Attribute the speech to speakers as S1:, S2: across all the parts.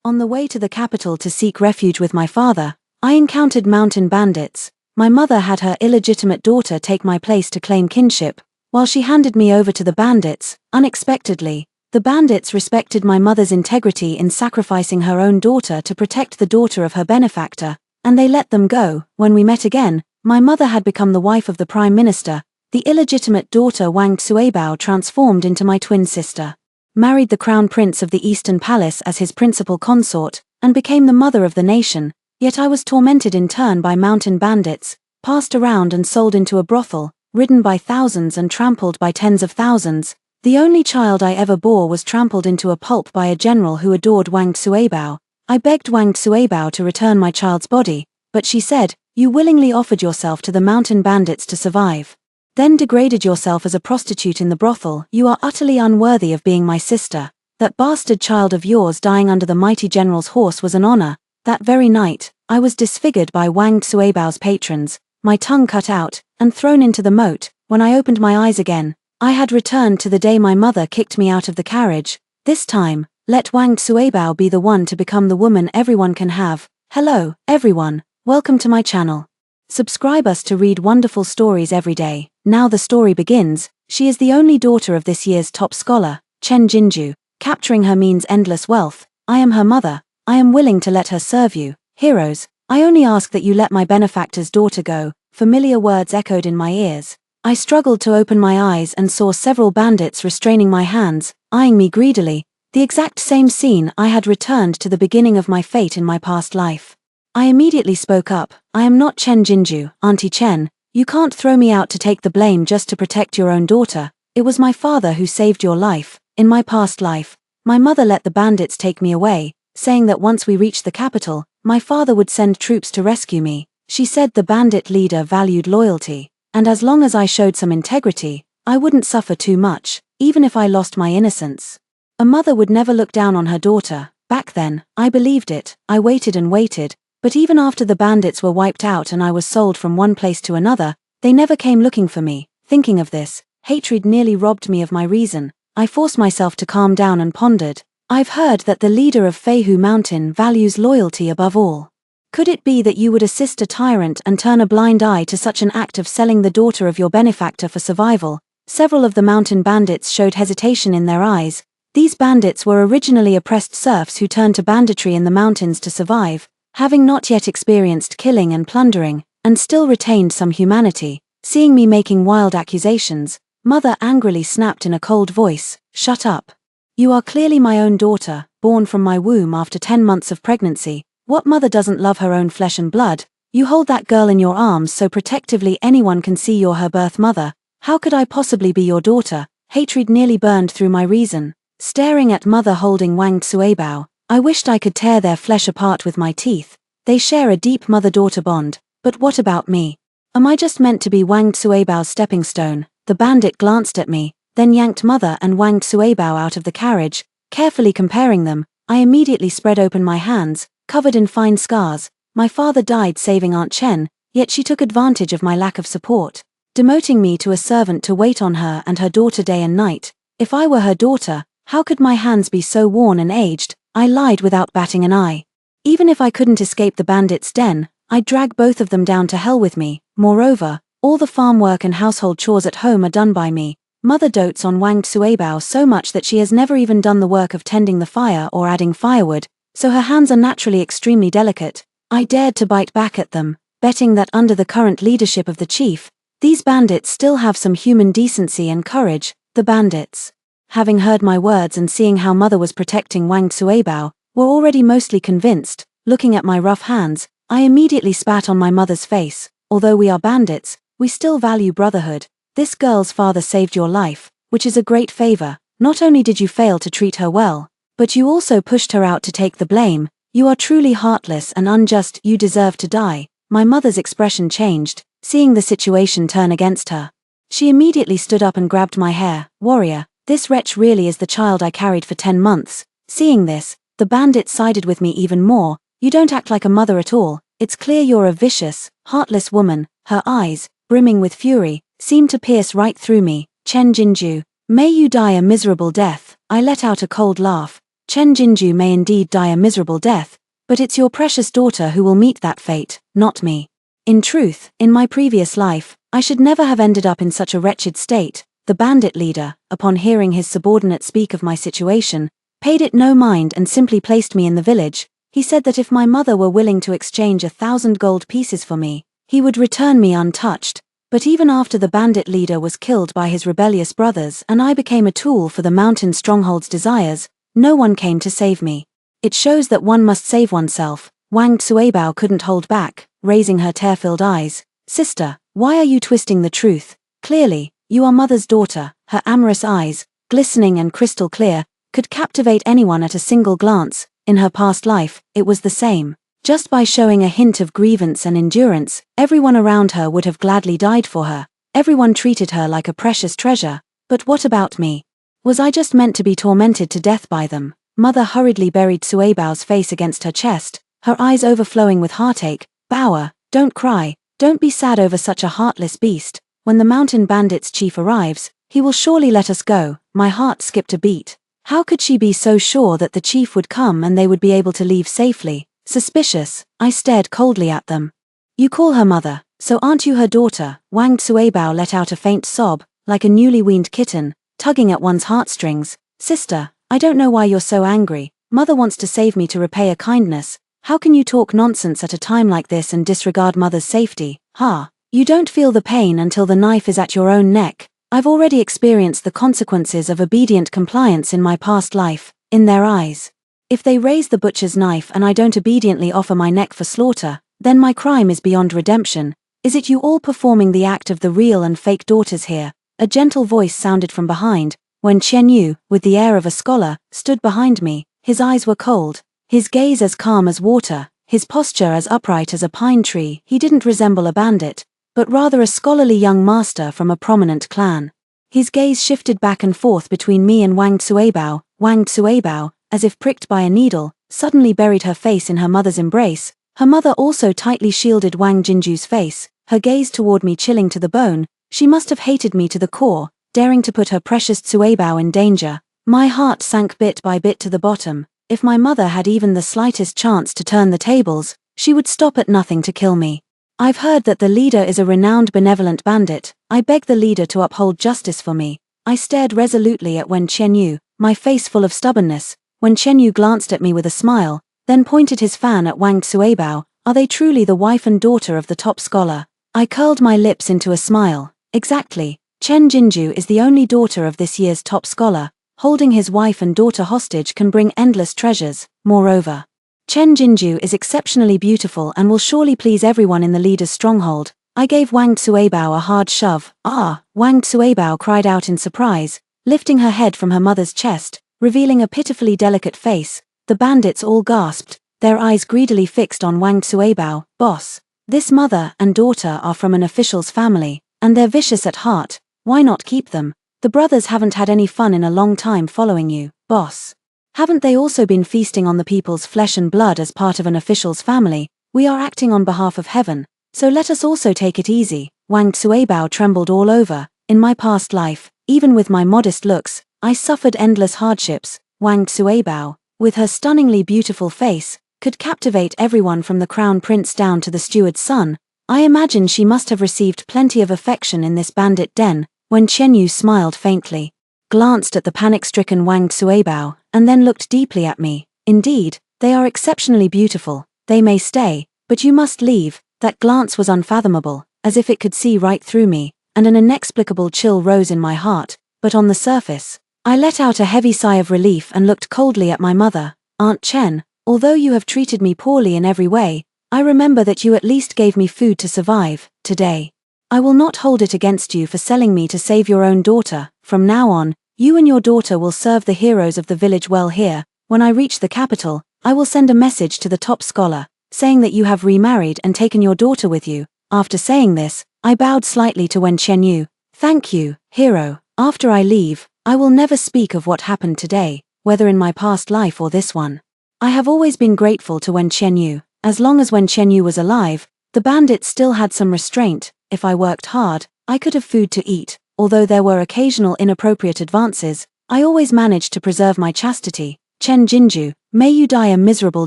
S1: On the way to the capital to seek refuge with my father, I encountered mountain bandits. My mother had her illegitimate daughter take my place to claim kinship, while she handed me over to the bandits. Unexpectedly, the bandits respected my mother's integrity in sacrificing her own daughter to protect the daughter of her benefactor, and they let them go. When we met again, my mother had become the wife of the Prime Minister. The illegitimate daughter Wang Xuebao transformed into my twin sister, married the Crown Prince of the Eastern Palace as his principal consort, and became the mother of the nation. Yet I was tormented in turn by mountain bandits, passed around and sold into a brothel, ridden by thousands and trampled by tens of thousands. The only child I ever bore was trampled into a pulp by a general who adored Wang Xuebao. I begged Wang Xuebao to return my child's body, but she said, "You willingly offered yourself to the mountain bandits to survive. Then degraded yourself as a prostitute in the brothel. You are utterly unworthy of being my sister. That bastard child of yours dying under the mighty general's horse was an honor." That very night, I was disfigured by Wang Xuebao's patrons, my tongue cut out, and thrown into the moat. When I opened my eyes again, I had returned to the day my mother kicked me out of the carriage. This time, let Wang Xuebao be the one to become the woman everyone can have. Hello, everyone. Welcome to my channel. Subscribe us to read wonderful stories every day. Now the story begins. She is the only daughter of this year's top scholar, Chen Jinju. Capturing her means endless wealth. I am her mother. I am willing to let her serve you. Heroes, I only ask that you let my benefactor's daughter go. Familiar words echoed in my ears. I struggled to open my eyes and saw several bandits restraining my hands, eyeing me greedily. The exact same scene. I had returned to the beginning of my fate in my past life. I immediately spoke up. "I am not Chen Jinju, Auntie Chen. You can't throw me out to take the blame just to protect your own daughter. It was my father who saved your life. In my past life, my mother let the bandits take me away, saying that once we reached the capital, my father would send troops to rescue me. She said the bandit leader valued loyalty, and as long as I showed some integrity, I wouldn't suffer too much, even if I lost my innocence. A mother would never look down on her daughter. Back then, I believed it. I waited and waited. But even after the bandits were wiped out and I was sold from one place to another, they never came looking for me." Thinking of this, hatred nearly robbed me of my reason. I forced myself to calm down and pondered. I've heard that the leader of Feihu Mountain values loyalty above all. Could it be that you would assist a tyrant and turn a blind eye to such an act of selling the daughter of your benefactor for survival? Several of the mountain bandits showed hesitation in their eyes. These bandits were originally oppressed serfs who turned to banditry in the mountains to survive, having not yet experienced killing and plundering, and still retained some humanity. Seeing me making wild accusations, Mother angrily snapped in a cold voice, "Shut up. You are clearly my own daughter, born from my womb after 10 months of pregnancy. What mother doesn't love her own flesh and blood? You hold that girl in your arms so protectively anyone can see you're her birth mother. How could I possibly be your daughter?" Hatred nearly burned through my reason. Staring at Mother holding Wang Xuebao, I wished I could tear their flesh apart with my teeth. They share a deep mother-daughter bond. But what about me? Am I just meant to be Wang Xuebao's stepping stone? The bandit glanced at me, then yanked Mother and Wang Xuebao out of the carriage. Carefully comparing them, I immediately spread open my hands, covered in fine scars. My father died saving Aunt Chen, yet she took advantage of my lack of support, demoting me to a servant to wait on her and her daughter day and night. If I were her daughter, how could my hands be so worn and aged? I lied without batting an eye. Even if I couldn't escape the bandits' den, I'd drag both of them down to hell with me. Moreover, all the farm work and household chores at home are done by me. Mother dotes on Wang Xuebao so much that she has never even done the work of tending the fire or adding firewood, so her hands are naturally extremely delicate. I dared to bite back at them, betting that under the current leadership of the chief, these bandits still have some human decency and courage. The bandits, having heard my words and seeing how Mother was protecting Wang Xuebao, were already mostly convinced. Looking at my rough hands, I immediately spat on my mother's face. "Although we are bandits, we still value brotherhood. This girl's father saved your life, which is a great favor. Not only did you fail to treat her well, but you also pushed her out to take the blame. You are truly heartless and unjust. You deserve to die." My mother's expression changed, seeing the situation turn against her. She immediately stood up and grabbed my hair. "Warrior, this wretch really is the child I carried for 10 months. Seeing this, the bandit sided with me even more. "You don't act like a mother at all. It's clear you're a vicious, heartless woman." Her eyes, brimming with fury, seemed to pierce right through me. "Chen Jinju, may you die a miserable death." I let out a cold laugh. Chen Jinju may indeed die a miserable death, but it's your precious daughter who will meet that fate, not me. In truth, in my previous life, I should never have ended up in such a wretched state." The bandit leader, upon hearing his subordinate speak of my situation, paid it no mind and simply placed me in the village. He said that if my mother were willing to exchange 1,000 gold pieces for me, he would return me untouched. But even after the bandit leader was killed by his rebellious brothers and I became a tool for the mountain stronghold's desires, no one came to save me. It shows that one must save oneself. Wang Xuebao couldn't hold back, raising her tear-filled eyes. "Sister, why are you twisting the truth? Clearly, you are mother's daughter." Her amorous eyes, glistening and crystal clear, could captivate anyone at a single glance. In her past life, it was the same. Just by showing a hint of grievance and endurance, everyone around her would have gladly died for her. Everyone treated her like a precious treasure. But what about me? Was I just meant to be tormented to death by them? Mother hurriedly buried Suebao's face against her chest, her eyes overflowing with heartache. "Bao, don't cry, don't be sad over such a heartless beast. When the mountain bandits chief arrives, he will surely let us go." My heart skipped a beat. How could she be so sure that the chief would come and they would be able to leave safely? Suspicious, I stared coldly at them. "You call her mother, so aren't you her daughter?" Wang Xuebao let out a faint sob, like a newly weaned kitten, tugging at one's heartstrings. "Sister, I don't know why you're so angry. Mother wants to save me to repay a kindness. How can you talk nonsense at a time like this and disregard mother's safety? Ha! You don't feel the pain until the knife is at your own neck. I've already experienced the consequences of obedient compliance in my past life." In their eyes, if they raise the butcher's knife and I don't obediently offer my neck for slaughter, then my crime is beyond redemption. "Is it you all performing the act of the real and fake daughters here?" A gentle voice sounded from behind, when Chen Yu, with the air of a scholar, stood behind me. His eyes were cold, his gaze as calm as water, his posture as upright as a pine tree. He didn't resemble a bandit, but rather a scholarly young master from a prominent clan. His gaze shifted back and forth between me and Wang Xuebao. Wang Xuebao, as if pricked by a needle, suddenly buried her face in her mother's embrace. Her mother also tightly shielded Wang Jinju's face, her gaze toward me chilling to the bone. She must have hated me to the core, daring to put her precious Xuebao in danger. My heart sank bit by bit to the bottom. If my mother had even the slightest chance to turn the tables, she would stop at nothing to kill me. "I've heard that the leader is a renowned benevolent bandit. I beg the leader to uphold justice for me." I stared resolutely at Wen Qianyu, my face full of stubbornness. Wen Qianyu glanced at me with a smile, then pointed his fan at Wang Xuebao. "Are they truly the wife and daughter of the top scholar?" I curled my lips into a smile. Exactly. Chen Jinju is the only daughter of this year's top scholar. Holding his wife and daughter hostage can bring endless treasures. Moreover, Chen Jinju is exceptionally beautiful and will surely please everyone in the leader's stronghold. I gave Wang Xuebao a hard shove. "Ah!" Wang Xuebao cried out in surprise, lifting her head from her mother's chest, revealing a pitifully delicate face. The bandits all gasped, their eyes greedily fixed on Wang Xuebao. "Boss, this mother and daughter are from an official's family, and they're vicious at heart. Why not keep them? The brothers haven't had any fun in a long time following you, boss. Haven't they also been feasting on the people's flesh and blood as part of an official's family? We are acting on behalf of heaven, so let us also take it easy." Wang Xuebao trembled all over. In my past life, even with my modest looks, I suffered endless hardships. Wang Xuebao, with her stunningly beautiful face, could captivate everyone from the crown prince down to the steward's son. I imagine she must have received plenty of affection in this bandit den. When Qianyu smiled faintly, glanced at the panic-stricken Wang Xuebao, and then looked deeply at me. "Indeed, they are exceptionally beautiful. They may stay, but you must leave." That glance was unfathomable, as if it could see right through me, and an inexplicable chill rose in my heart. But on the surface, I let out a heavy sigh of relief and looked coldly at my mother. "Aunt Chen, although you have treated me poorly in every way, I remember that you at least gave me food to survive. Today, I will not hold it against you for selling me to save your own daughter. From now on, you and your daughter will serve the heroes of the village well here. When I reach the capital, I will send a message to the top scholar, saying that you have remarried and taken your daughter with you." After saying this, I bowed slightly to Wen Qianyu. "Thank you, hero. After I leave, I will never speak of what happened today, whether in my past life or this one." I have always been grateful to Wen Qianyu. As long as Wen Qianyu was alive, the bandits still had some restraint. If I worked hard, I could have food to eat. Although there were occasional inappropriate advances, I always managed to preserve my chastity. Chen Jinju, may you die a miserable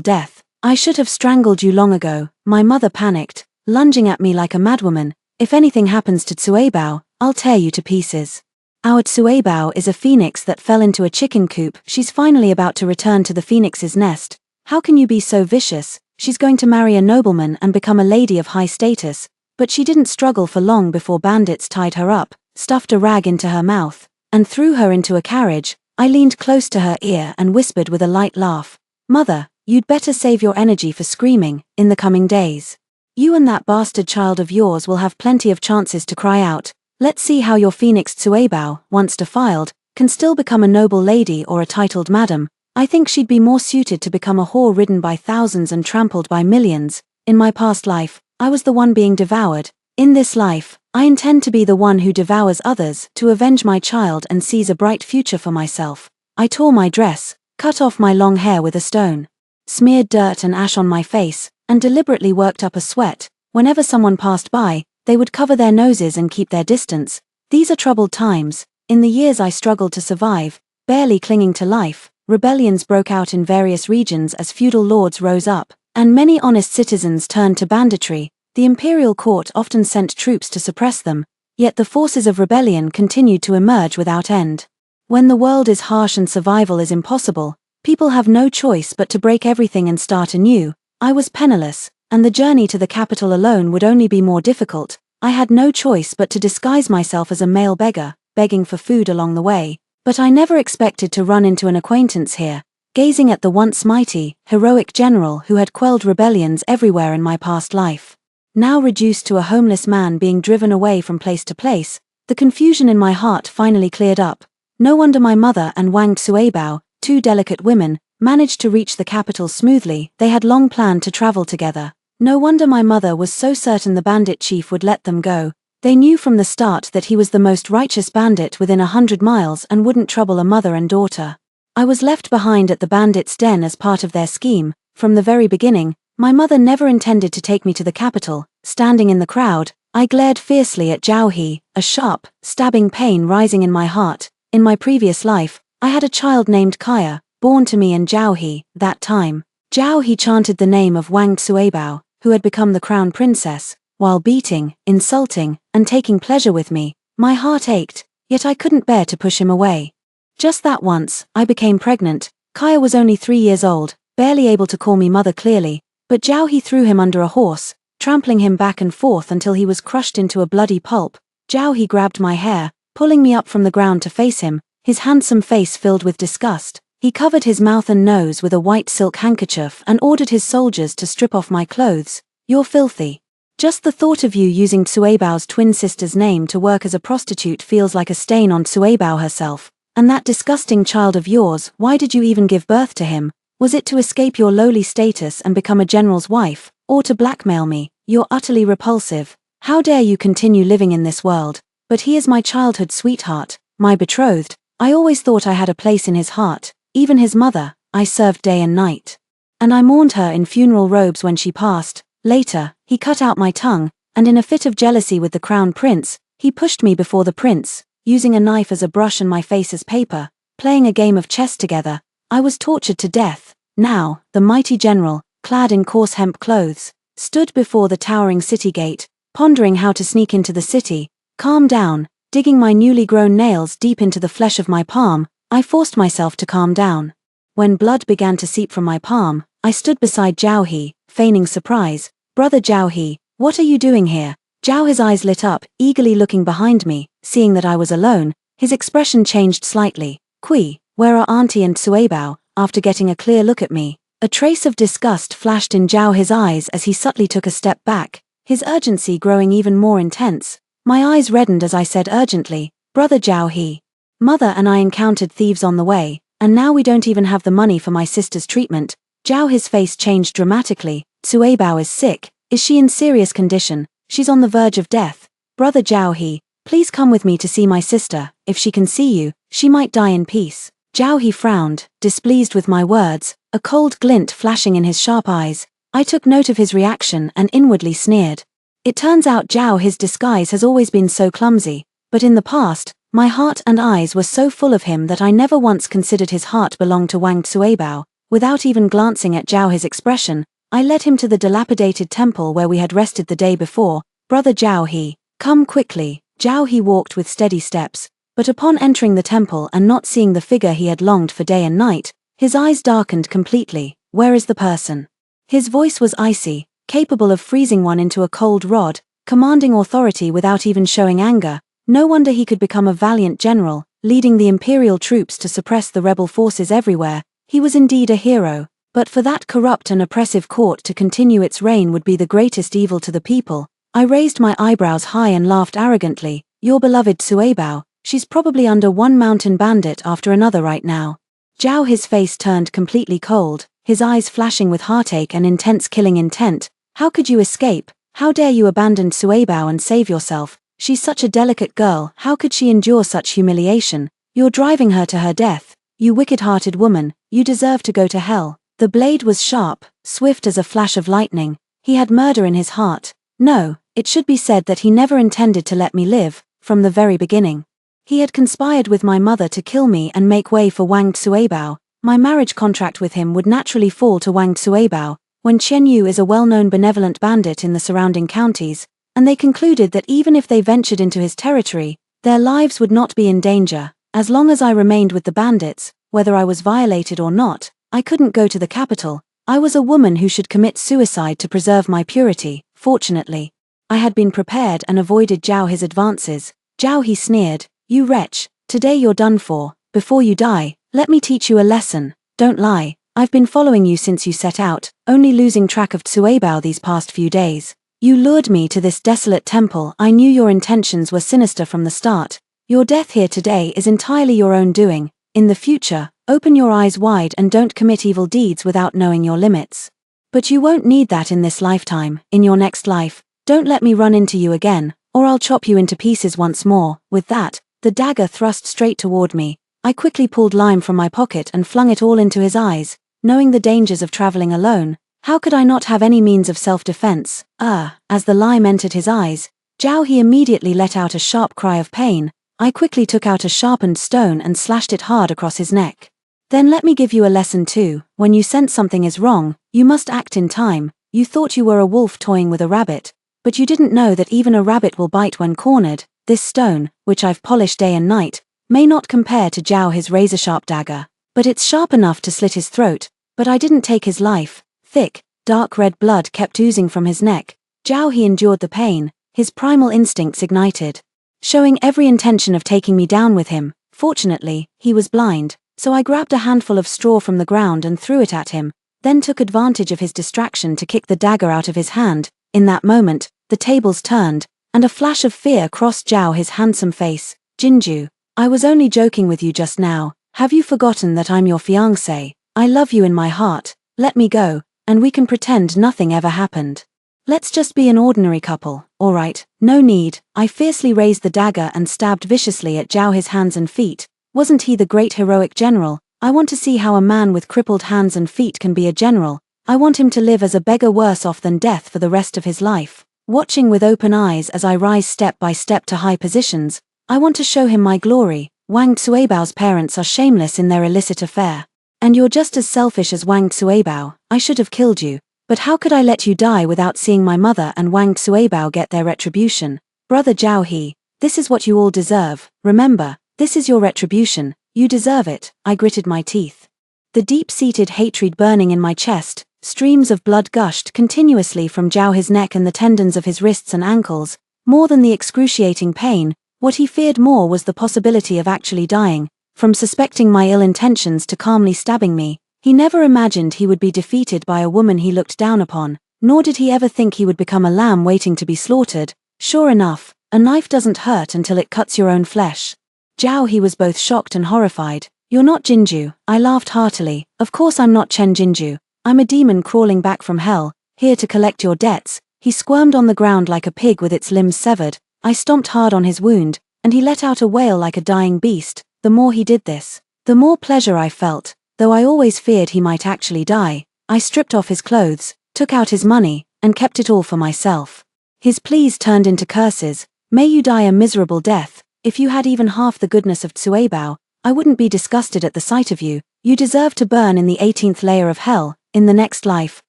S1: death. I should have strangled you long ago. My mother panicked, lunging at me like a madwoman. If anything happens to Cuebao, I'll tear you to pieces. Our Cuebao is a phoenix that fell into a chicken coop. She's finally about to return to the phoenix's nest. How can you be so vicious? She's going to marry a nobleman and become a lady of high status. But she didn't struggle for long before bandits tied her up, stuffed a rag into her mouth, and threw her into a carriage. I leaned close to her ear and whispered with a light laugh, "Mother, you'd better save your energy for screaming in the coming days. You and that bastard child of yours will have plenty of chances to cry out. Let's see how your phoenix Cuebao, once defiled, can still become a noble lady or a titled madam. I think she'd be more suited to become a whore ridden by thousands and trampled by millions. In my past life, I was the one being devoured. In this life, I intend to be the one who devours others, to avenge my child and seize a bright future for myself." I tore my dress, cut off my long hair with a stone, smeared dirt and ash on my face, and deliberately worked up a sweat. Whenever someone passed by, they would cover their noses and keep their distance. These are troubled times. In the years I struggled to survive, barely clinging to life, rebellions broke out in various regions as feudal lords rose up, and many honest citizens turned to banditry. The imperial court often sent troops to suppress them, yet the forces of rebellion continued to emerge without end. When the world is harsh and survival is impossible, people have no choice but to break everything and start anew. I was penniless, and the journey to the capital alone would only be more difficult. I had no choice but to disguise myself as a male beggar, begging for food along the way. But I never expected to run into an acquaintance here, gazing at the once mighty, heroic general who had quelled rebellions everywhere in my past life. Now reduced to a homeless man being driven away from place to place, the confusion in my heart finally cleared up. No wonder my mother and Wang Cuebao, two delicate women, managed to reach the capital smoothly. They had long planned to travel together. No wonder my mother was so certain the bandit chief would let them go. They knew from the start that he was the most righteous bandit within 100 miles and wouldn't trouble a mother and daughter. I was left behind at the bandits' den as part of their scheme. From the very beginning, my mother never intended to take me to the capital. Standing in the crowd, I glared fiercely at Zhao He, a sharp, stabbing pain rising in my heart. In my previous life, I had a child named Kaya, born to me and Zhao He. That time, Zhao He chanted the name of Wang Cuebao, who had become the crown princess, while beating, insulting, and taking pleasure with me. My heart ached, yet I couldn't bear to push him away. Just that once, I became pregnant. Kaya was only 3 years old, barely able to call me mother clearly, but Zhao He threw him under a horse, trampling him back and forth until he was crushed into a bloody pulp. Zhao He grabbed my hair, pulling me up from the ground to face him, his handsome face filled with disgust. He covered his mouth and nose with a white silk handkerchief and ordered his soldiers to strip off my clothes. "You're filthy. Just the thought of you using Cuebao's twin sister's name to work as a prostitute feels like a stain on Cuebao herself. And that disgusting child of yours, why did you even give birth to him? Was it to escape your lowly status and become a general's wife, or to blackmail me? You're utterly repulsive. How dare you continue living in this world? But he is my childhood sweetheart, my betrothed. I always thought I had a place in his heart. Even his mother, I served day and night. And I mourned her in funeral robes when she passed." Later, he cut out my tongue, and in a fit of jealousy with the crown prince, he pushed me before the prince, using a knife as a brush and my face as paper, playing a game of chess together. I was tortured to death. Now, the mighty general, clad in coarse hemp clothes, stood before the towering city gate, pondering how to sneak into the city. "Calm down." Digging my newly grown nails deep into the flesh of my palm, I forced myself to calm down. When blood began to seep from my palm, I stood beside Zhao He, feigning surprise. "Brother Zhao He, what are you doing here?" Zhao He's eyes lit up, eagerly looking behind me. Seeing that I was alone, his expression changed slightly. "Kui, where are Auntie and Cuebao?" After getting a clear look at me, a trace of disgust flashed in Zhao He's eyes as he subtly took a step back, his urgency growing even more intense. My eyes reddened as I said urgently, "Brother Zhao He, Mother and I encountered thieves on the way, and now we don't even have the money for my sister's treatment." Zhao He's face changed dramatically. "Cuebao is sick. Is she in serious condition? She's on the verge of death. Brother Zhao He, please come with me to see my sister. If she can see you, she might die in peace." Zhao He frowned, displeased with my words, a cold glint flashing in his sharp eyes. I took note of his reaction and inwardly sneered. It turns out Zhao He's disguise has always been so clumsy, but in the past, My heart and eyes were so full of him that I never once considered his heart belonged to Wang Tsuebao. Without even glancing at Zhao He's expression, I led him to the dilapidated temple where we had rested the day before. Brother Zhao He, come quickly. Zhao He walked with steady steps, but upon entering the temple and not seeing the figure he had longed for day and night, his eyes darkened completely. Where is the person? His voice was icy, capable of freezing one into a cold rod, commanding authority without even showing anger. No wonder he could become a valiant general, leading the imperial troops to suppress the rebel forces everywhere. He was indeed a hero, but for that corrupt and oppressive court to continue its reign would be the greatest evil to the people. I raised my eyebrows high and laughed arrogantly. Your beloved Tsuebao, she's probably under one mountain bandit after another right now. Zhao His face turned completely cold, his eyes flashing with heartache and intense killing intent. How could you escape? How dare you abandon Tsuebao and save yourself? She's such a delicate girl, how could she endure such humiliation? You're driving her to her death. You wicked-hearted woman, you deserve to go to hell. The blade was sharp, swift as a flash of lightning. He had murder in his heart. No, it should be said that he never intended to let me live, from the very beginning. He had conspired with my mother to kill me and make way for Wang Tsuebao. My marriage contract with him would naturally fall to Wang Tsuebao, when Chen Yu is a well-known benevolent bandit in the surrounding counties, and they concluded that even if they ventured into his territory, their lives would not be in danger. As long as I remained with the bandits, whether I was violated or not, I couldn't go to the capital. I was a woman who should commit suicide to preserve my purity. Fortunately, I had been prepared and avoided Zhao His advances. Zhao He sneered, you wretch, today you're done for. Before you die, let me teach you a lesson. Don't lie, I've been following you since you set out, only losing track of Tsuebao these past few days. You lured me to this desolate temple. I knew your intentions were sinister from the start. Your death here today is entirely your own doing. In the future, open your eyes wide and don't commit evil deeds without knowing your limits. But you won't need that in this lifetime. In your next life, don't let me run into you again, or I'll chop you into pieces once more. With that, the dagger thrust straight toward me. I quickly pulled lime from my pocket and flung it all into his eyes. Knowing the dangers of traveling alone, how could I not have any means of self-defense? As the lime entered his eyes, Zhao He immediately let out a sharp cry of pain. I quickly took out a sharpened stone and slashed it hard across his neck. Then let me give you a lesson too. When you sense something is wrong, you must act in time. You thought you were a wolf toying with a rabbit, but you didn't know that even a rabbit will bite when cornered. This stone, which I've polished day and night, may not compare to Zhao His razor-sharp dagger, but it's sharp enough to slit his throat. But I didn't take his life. Thick, dark red blood kept oozing from his neck. Zhao He endured the pain, his primal instincts ignited, showing every intention of taking me down with him. Fortunately, he was blind, so I grabbed a handful of straw from the ground and threw it at him, then took advantage of his distraction to kick the dagger out of his hand. In that moment, the tables turned, and a flash of fear crossed Zhao His handsome face. Jinju, I was only joking with you just now. Have you forgotten that I'm your fiancé? I love you in my heart. Let me go, and we can pretend nothing ever happened. Let's just be an ordinary couple, alright? No need. I fiercely raised the dagger and stabbed viciously at Zhao His hands and feet. Wasn't he the great heroic general? I want to see how a man with crippled hands and feet can be a general. I want him to live as a beggar worse off than death for the rest of his life. Watching with open eyes as I rise step by step to high positions, I want to show him my glory. Wang Tsuebao's parents are shameless in their illicit affair. And you're just as selfish as Wang Tsuebao. I should have killed you. But how could I let you die without seeing my mother and Wang Tsuebao get their retribution? Brother Zhao He, this is what you all deserve. Remember, this is your retribution. You deserve it. I gritted my teeth. The deep-seated hatred burning in my chest, streams of blood gushed continuously from Zhao He's neck and the tendons of his wrists and ankles. More than the excruciating pain, what he feared more was the possibility of actually dying. From suspecting my ill intentions to calmly stabbing me, he never imagined he would be defeated by a woman he looked down upon, nor did he ever think he would become a lamb waiting to be slaughtered. Sure enough, a knife doesn't hurt until it cuts your own flesh. Zhao He was both shocked and horrified. You're not Jinju, I laughed heartily. Of course I'm not Chen Jinju. I'm a demon crawling back from hell, here to collect your debts. He squirmed on the ground like a pig with its limbs severed. I stomped hard on his wound, and he let out a wail like a dying beast. The more he did this, the more pleasure I felt, though I always feared he might actually die. I stripped off his clothes, took out his money, and kept it all for myself. His pleas turned into curses. May you die a miserable death. If you had even half the goodness of Tsuebao, I wouldn't be disgusted at the sight of you. You deserve to burn in the 18th layer of hell. In the next life,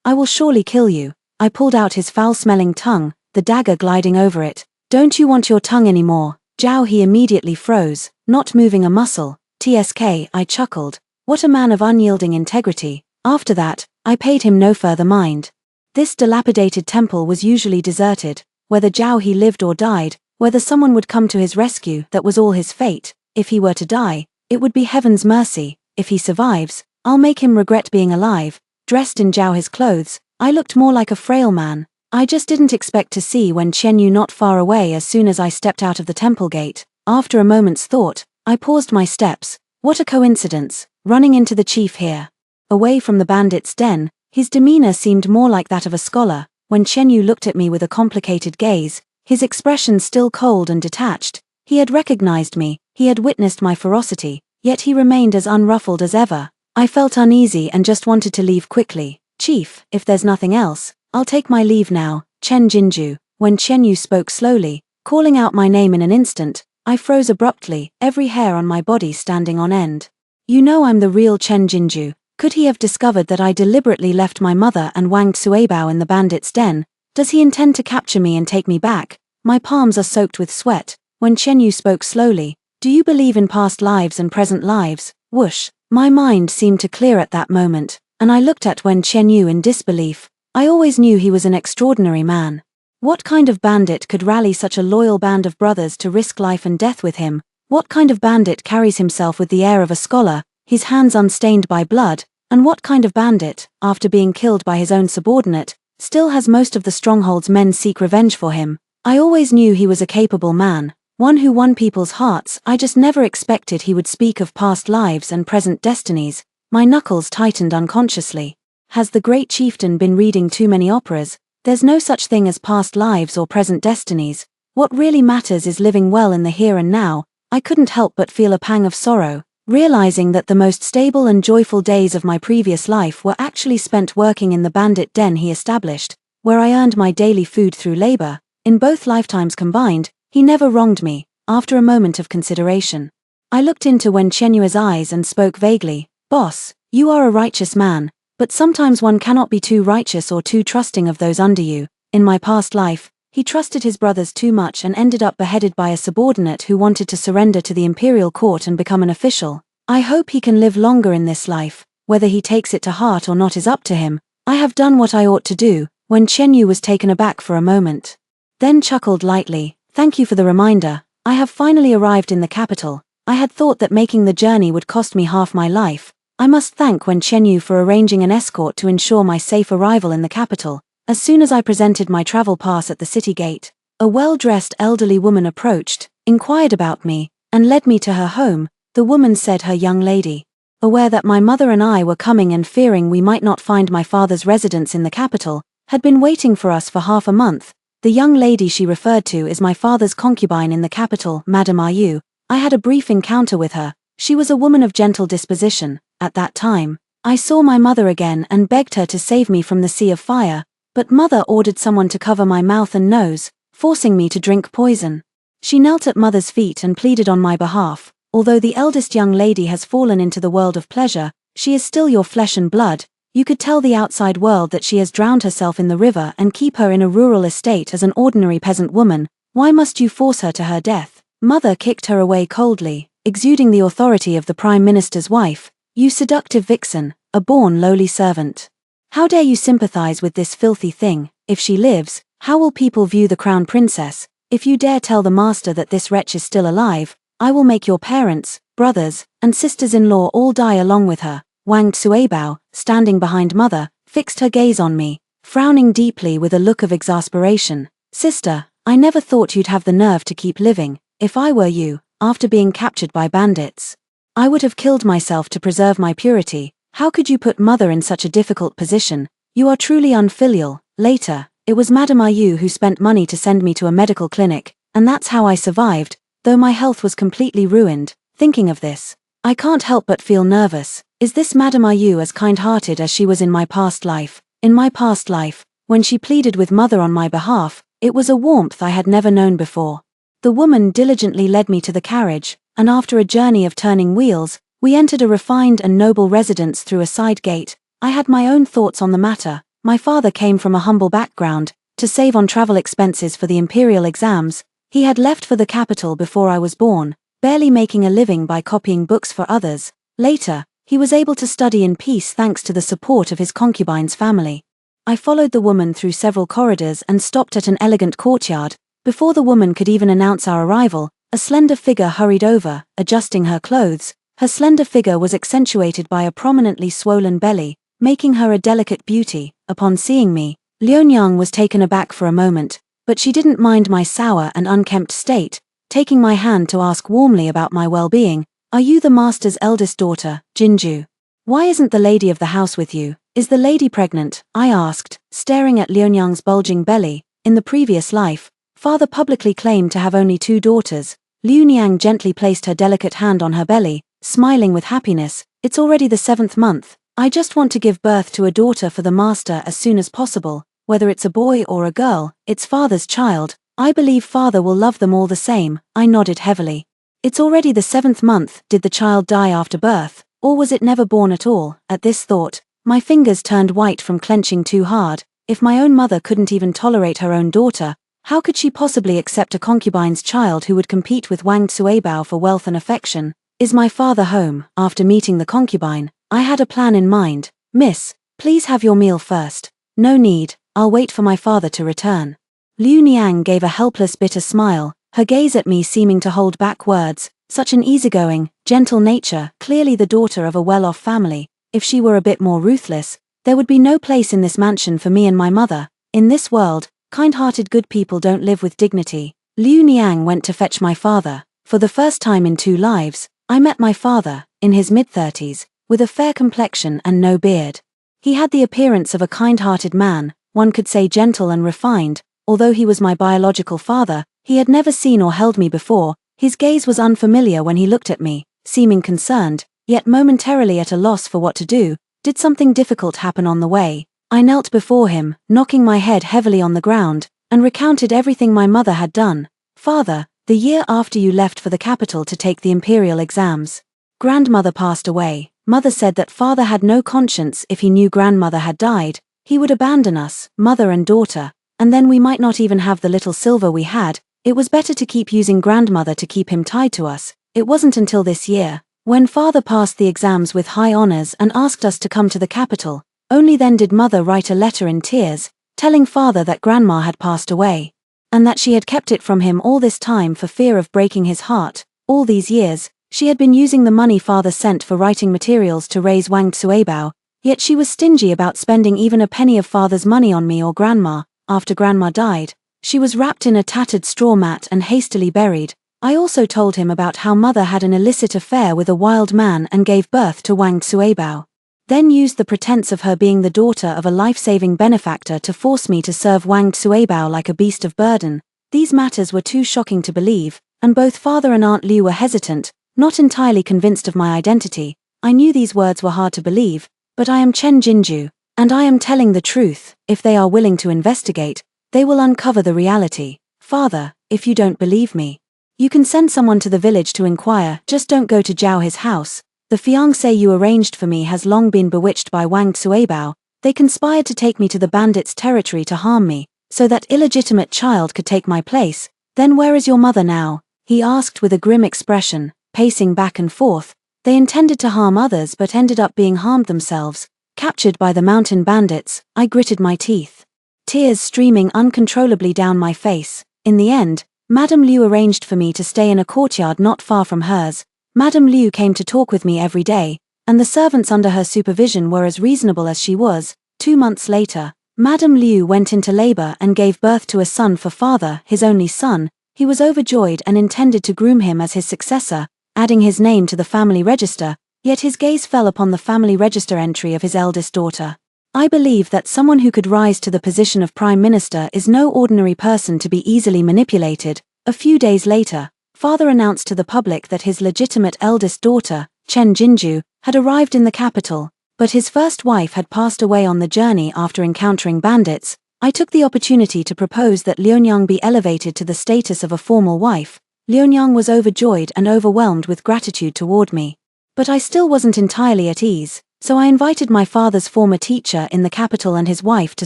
S1: I will surely kill you. I pulled out his foul-smelling tongue, the dagger gliding over it. Don't you want your tongue anymore? Zhao He immediately froze, not moving a muscle. TSK, I chuckled. What a man of unyielding integrity. After that, I paid him no further mind. This dilapidated temple was usually deserted. Whether Zhao He lived or died, whether someone would come to his rescue, that was all his fate. If he were to die, it would be heaven's mercy. If he survives, I'll make him regret being alive. Dressed in Zhao He's clothes, I looked more like a frail man. I just didn't expect to see Wen Qianyu not far away as soon as I stepped out of the temple gate. After a moment's thought, I paused my steps. What a coincidence, running into the chief here. Away from the bandits' den, his demeanor seemed more like that of a scholar. When Qianyu looked at me with a complicated gaze, his expression still cold and detached, he had recognized me, he had witnessed my ferocity, yet he remained as unruffled as ever. I felt uneasy and just wanted to leave quickly. Chief, if there's nothing else, I'll take my leave now. Chen Jinju. When Qianyu spoke slowly, calling out my name in an instant, I froze abruptly, every hair on my body standing on end. You know I'm the real Chen Jinju. Could he have discovered that I deliberately left my mother and Wang Tsuebao in the bandits' den? Does he intend to capture me and take me back? My palms are soaked with sweat. When Qianyu spoke slowly, do you believe in past lives and present lives? Whoosh. My mind seemed to clear at that moment, and I looked at Wen Qianyu in disbelief. I always knew he was an extraordinary man. What kind of bandit could rally such a loyal band of brothers to risk life and death with him? What kind of bandit carries himself with the air of a scholar, his hands unstained by blood? And what kind of bandit, after being killed by his own subordinate, still has most of the stronghold's men seek revenge for him? I always knew he was a capable man, one who won people's hearts. I just never expected he would speak of past lives and present destinies. My knuckles tightened unconsciously. Has the great chieftain been reading too many operas? There's no such thing as past lives or present destinies. What really matters is living well in the here and now. I couldn't help but feel a pang of sorrow, realizing that the most stable and joyful days of my previous life were actually spent working in the bandit den he established, where I earned my daily food through labor. In both lifetimes combined, he never wronged me. After a moment of consideration, I looked into Wen Qianyu's eyes and spoke vaguely. Boss, you are a righteous man, but sometimes one cannot be too righteous or too trusting of those under you. In my past life, he trusted his brothers too much and ended up beheaded by a subordinate who wanted to surrender to the imperial court and become an official. I hope he can live longer in this life. Whether he takes it to heart or not is up to him. I have done what I ought to do. When Qianyu was taken aback for a moment, then chuckled lightly. Thank you for the reminder. I have finally arrived in the capital. I had thought that making the journey would cost me half my life. I must thank Wen Qianyu for arranging an escort to ensure my safe arrival in the capital. As soon as I presented my travel pass at the city gate, a well-dressed elderly woman approached, inquired about me, and led me to her home. The woman said her young lady, aware that my mother and I were coming and fearing we might not find my father's residence in the capital, had been waiting for us for half a month. The young lady she referred to is my father's concubine in the capital, Madame Ayu. I had a brief encounter with her. She was a woman of gentle disposition. At that time, I saw my mother again and begged her to save me from the sea of fire, but mother ordered someone to cover my mouth and nose, forcing me to drink poison. She knelt at mother's feet and pleaded on my behalf. Although the eldest young lady has fallen into the world of pleasure, she is still your flesh and blood. You could tell the outside world that she has drowned herself in the river and keep her in a rural estate as an ordinary peasant woman. Why must you force her to her death? Mother kicked her away coldly, exuding the authority of the Prime Minister's wife. You seductive vixen, a born lowly servant. How dare you sympathize with this filthy thing? If she lives, how will people view the crown princess? If you dare tell the master that this wretch is still alive, I will make your parents, brothers, and sisters-in-law all die along with her. Wang Tsuebao, standing behind mother, fixed her gaze on me, frowning deeply with a look of exasperation. Sister, I never thought you'd have the nerve to keep living. If I were you, after being captured by bandits, I would have killed myself to preserve my purity. How could you put mother in such a difficult position? You are truly unfilial. Later, it was Madame Ayu who spent money to send me to a medical clinic, and that's how I survived, though my health was completely ruined. Thinking of this, I can't help but feel nervous. Is this Madame Ayu as kind-hearted as she was in my past life? In my past life, when she pleaded with mother on my behalf, it was a warmth I had never known before. The woman diligently led me to the carriage, and after a journey of turning wheels, we entered a refined and noble residence through a side gate. I had my own thoughts on the matter. My father came from a humble background. To save on travel expenses for the imperial exams, he had left for the capital before I was born, barely making a living by copying books for others. Later, he was able to study in peace thanks to the support of his concubine's family. I followed the woman through several corridors and stopped at an elegant courtyard. Before the woman could even announce our arrival, a slender figure hurried over, adjusting her clothes. Her slender figure was accentuated by a prominently swollen belly, making her a delicate beauty. Upon seeing me, Liunyang was taken aback for a moment, but she didn't mind my sour and unkempt state, taking my hand to ask warmly about my well-being. "Are you the master's eldest daughter, Jinju? Why isn't the lady of the house with you? Is the lady pregnant?" I asked, staring at Liunyang's bulging belly. In the previous life, father publicly claimed to have only 2 daughters. Liunyang gently placed her delicate hand on her belly, smiling with happiness. "It's already the 7th month. I just want to give birth to a daughter for the master as soon as possible. Whether it's a boy or a girl, it's father's child. I believe father will love them all the same." I nodded heavily. "It's already the 7th month. Did the child die after birth, or was it never born at all?" At this thought, my fingers turned white from clenching too hard. If my own mother couldn't even tolerate her own daughter, how could she possibly accept a concubine's child who would compete with Wang Tsuebao for wealth and affection? "Is my father home?" After meeting the concubine, I had a plan in mind. "Miss, please have your meal first." "No need, I'll wait for my father to return." Liunyang gave a helpless bitter smile, her gaze at me seeming to hold back words. Such an easygoing, gentle nature, clearly the daughter of a well-off family. If she were a bit more ruthless, there would be no place in this mansion for me and my mother. In this world, kind-hearted good people don't live with dignity. Liunyang went to fetch my father. For the first time in 2 lives, I met my father, in his mid-30s, with a fair complexion and no beard. He had the appearance of a kind-hearted man, one could say gentle and refined. Although he was my biological father, he had never seen or held me before. His gaze was unfamiliar when he looked at me, seeming concerned, yet momentarily at a loss for what to do. Did something difficult happen on the way? I knelt before him, knocking my head heavily on the ground, and recounted everything my mother had done. "Father, the year after you left for the capital to take the imperial exams, grandmother passed away. Mother said that father had no conscience. If he knew grandmother had died, he would abandon us, mother and daughter, and then we might not even have the little silver we had. It was better to keep using grandmother to keep him tied to us. It wasn't until this year, when father passed the exams with high honors and asked us to come to the capital, only then did mother write a letter in tears, telling father that grandma had passed away, and that she had kept it from him all this time for fear of breaking his heart. All these years, she had been using the money father sent for writing materials to raise Wang Tsuebao, yet she was stingy about spending even a penny of father's money on me or grandma. After grandma died, she was wrapped in a tattered straw mat and hastily buried. I also told him about how mother had an illicit affair with a wild man and gave birth to Wang Tsuebao. Then used the pretense of her being the daughter of a life-saving benefactor to force me to serve Wang Tsuebao like a beast of burden. These matters were too shocking to believe, and both father and Aunt Liu were hesitant, not entirely convinced of my identity. I knew these words were hard to believe, but I am Chen Jinju, and I am telling the truth. If they are willing to investigate, they will uncover the reality. Father, if you don't believe me, you can send someone to the village to inquire. Just don't go to Zhao his house. The fiancé you arranged for me has long been bewitched by Wang Tsuebao. They conspired to take me to the bandits' territory to harm me, so that illegitimate child could take my place. Then where is your mother now? He asked with a grim expression, pacing back and forth. They intended to harm others but ended up being harmed themselves. Captured by the mountain bandits, I gritted my teeth, tears streaming uncontrollably down my face. In the end, Madame Liu arranged for me to stay in a courtyard not far from hers. Madame Liu came to talk with me every day, and the servants under her supervision were as reasonable as she was. 2 months later, Madame Liu went into labor and gave birth to a son for father, his only son. He was overjoyed and intended to groom him as his successor, adding his name to the family register, yet his gaze fell upon the family register entry of his eldest daughter. I believe that someone who could rise to the position of Prime Minister is no ordinary person to be easily manipulated. A few days later, father announced to the public that his legitimate eldest daughter, Chen Jinju, had arrived in the capital, but his first wife had passed away on the journey after encountering bandits. I took the opportunity to propose that Liunyang be elevated to the status of a formal wife. Liunyang was overjoyed and overwhelmed with gratitude toward me. But I still wasn't entirely at ease, so I invited my father's former teacher in the capital and his wife to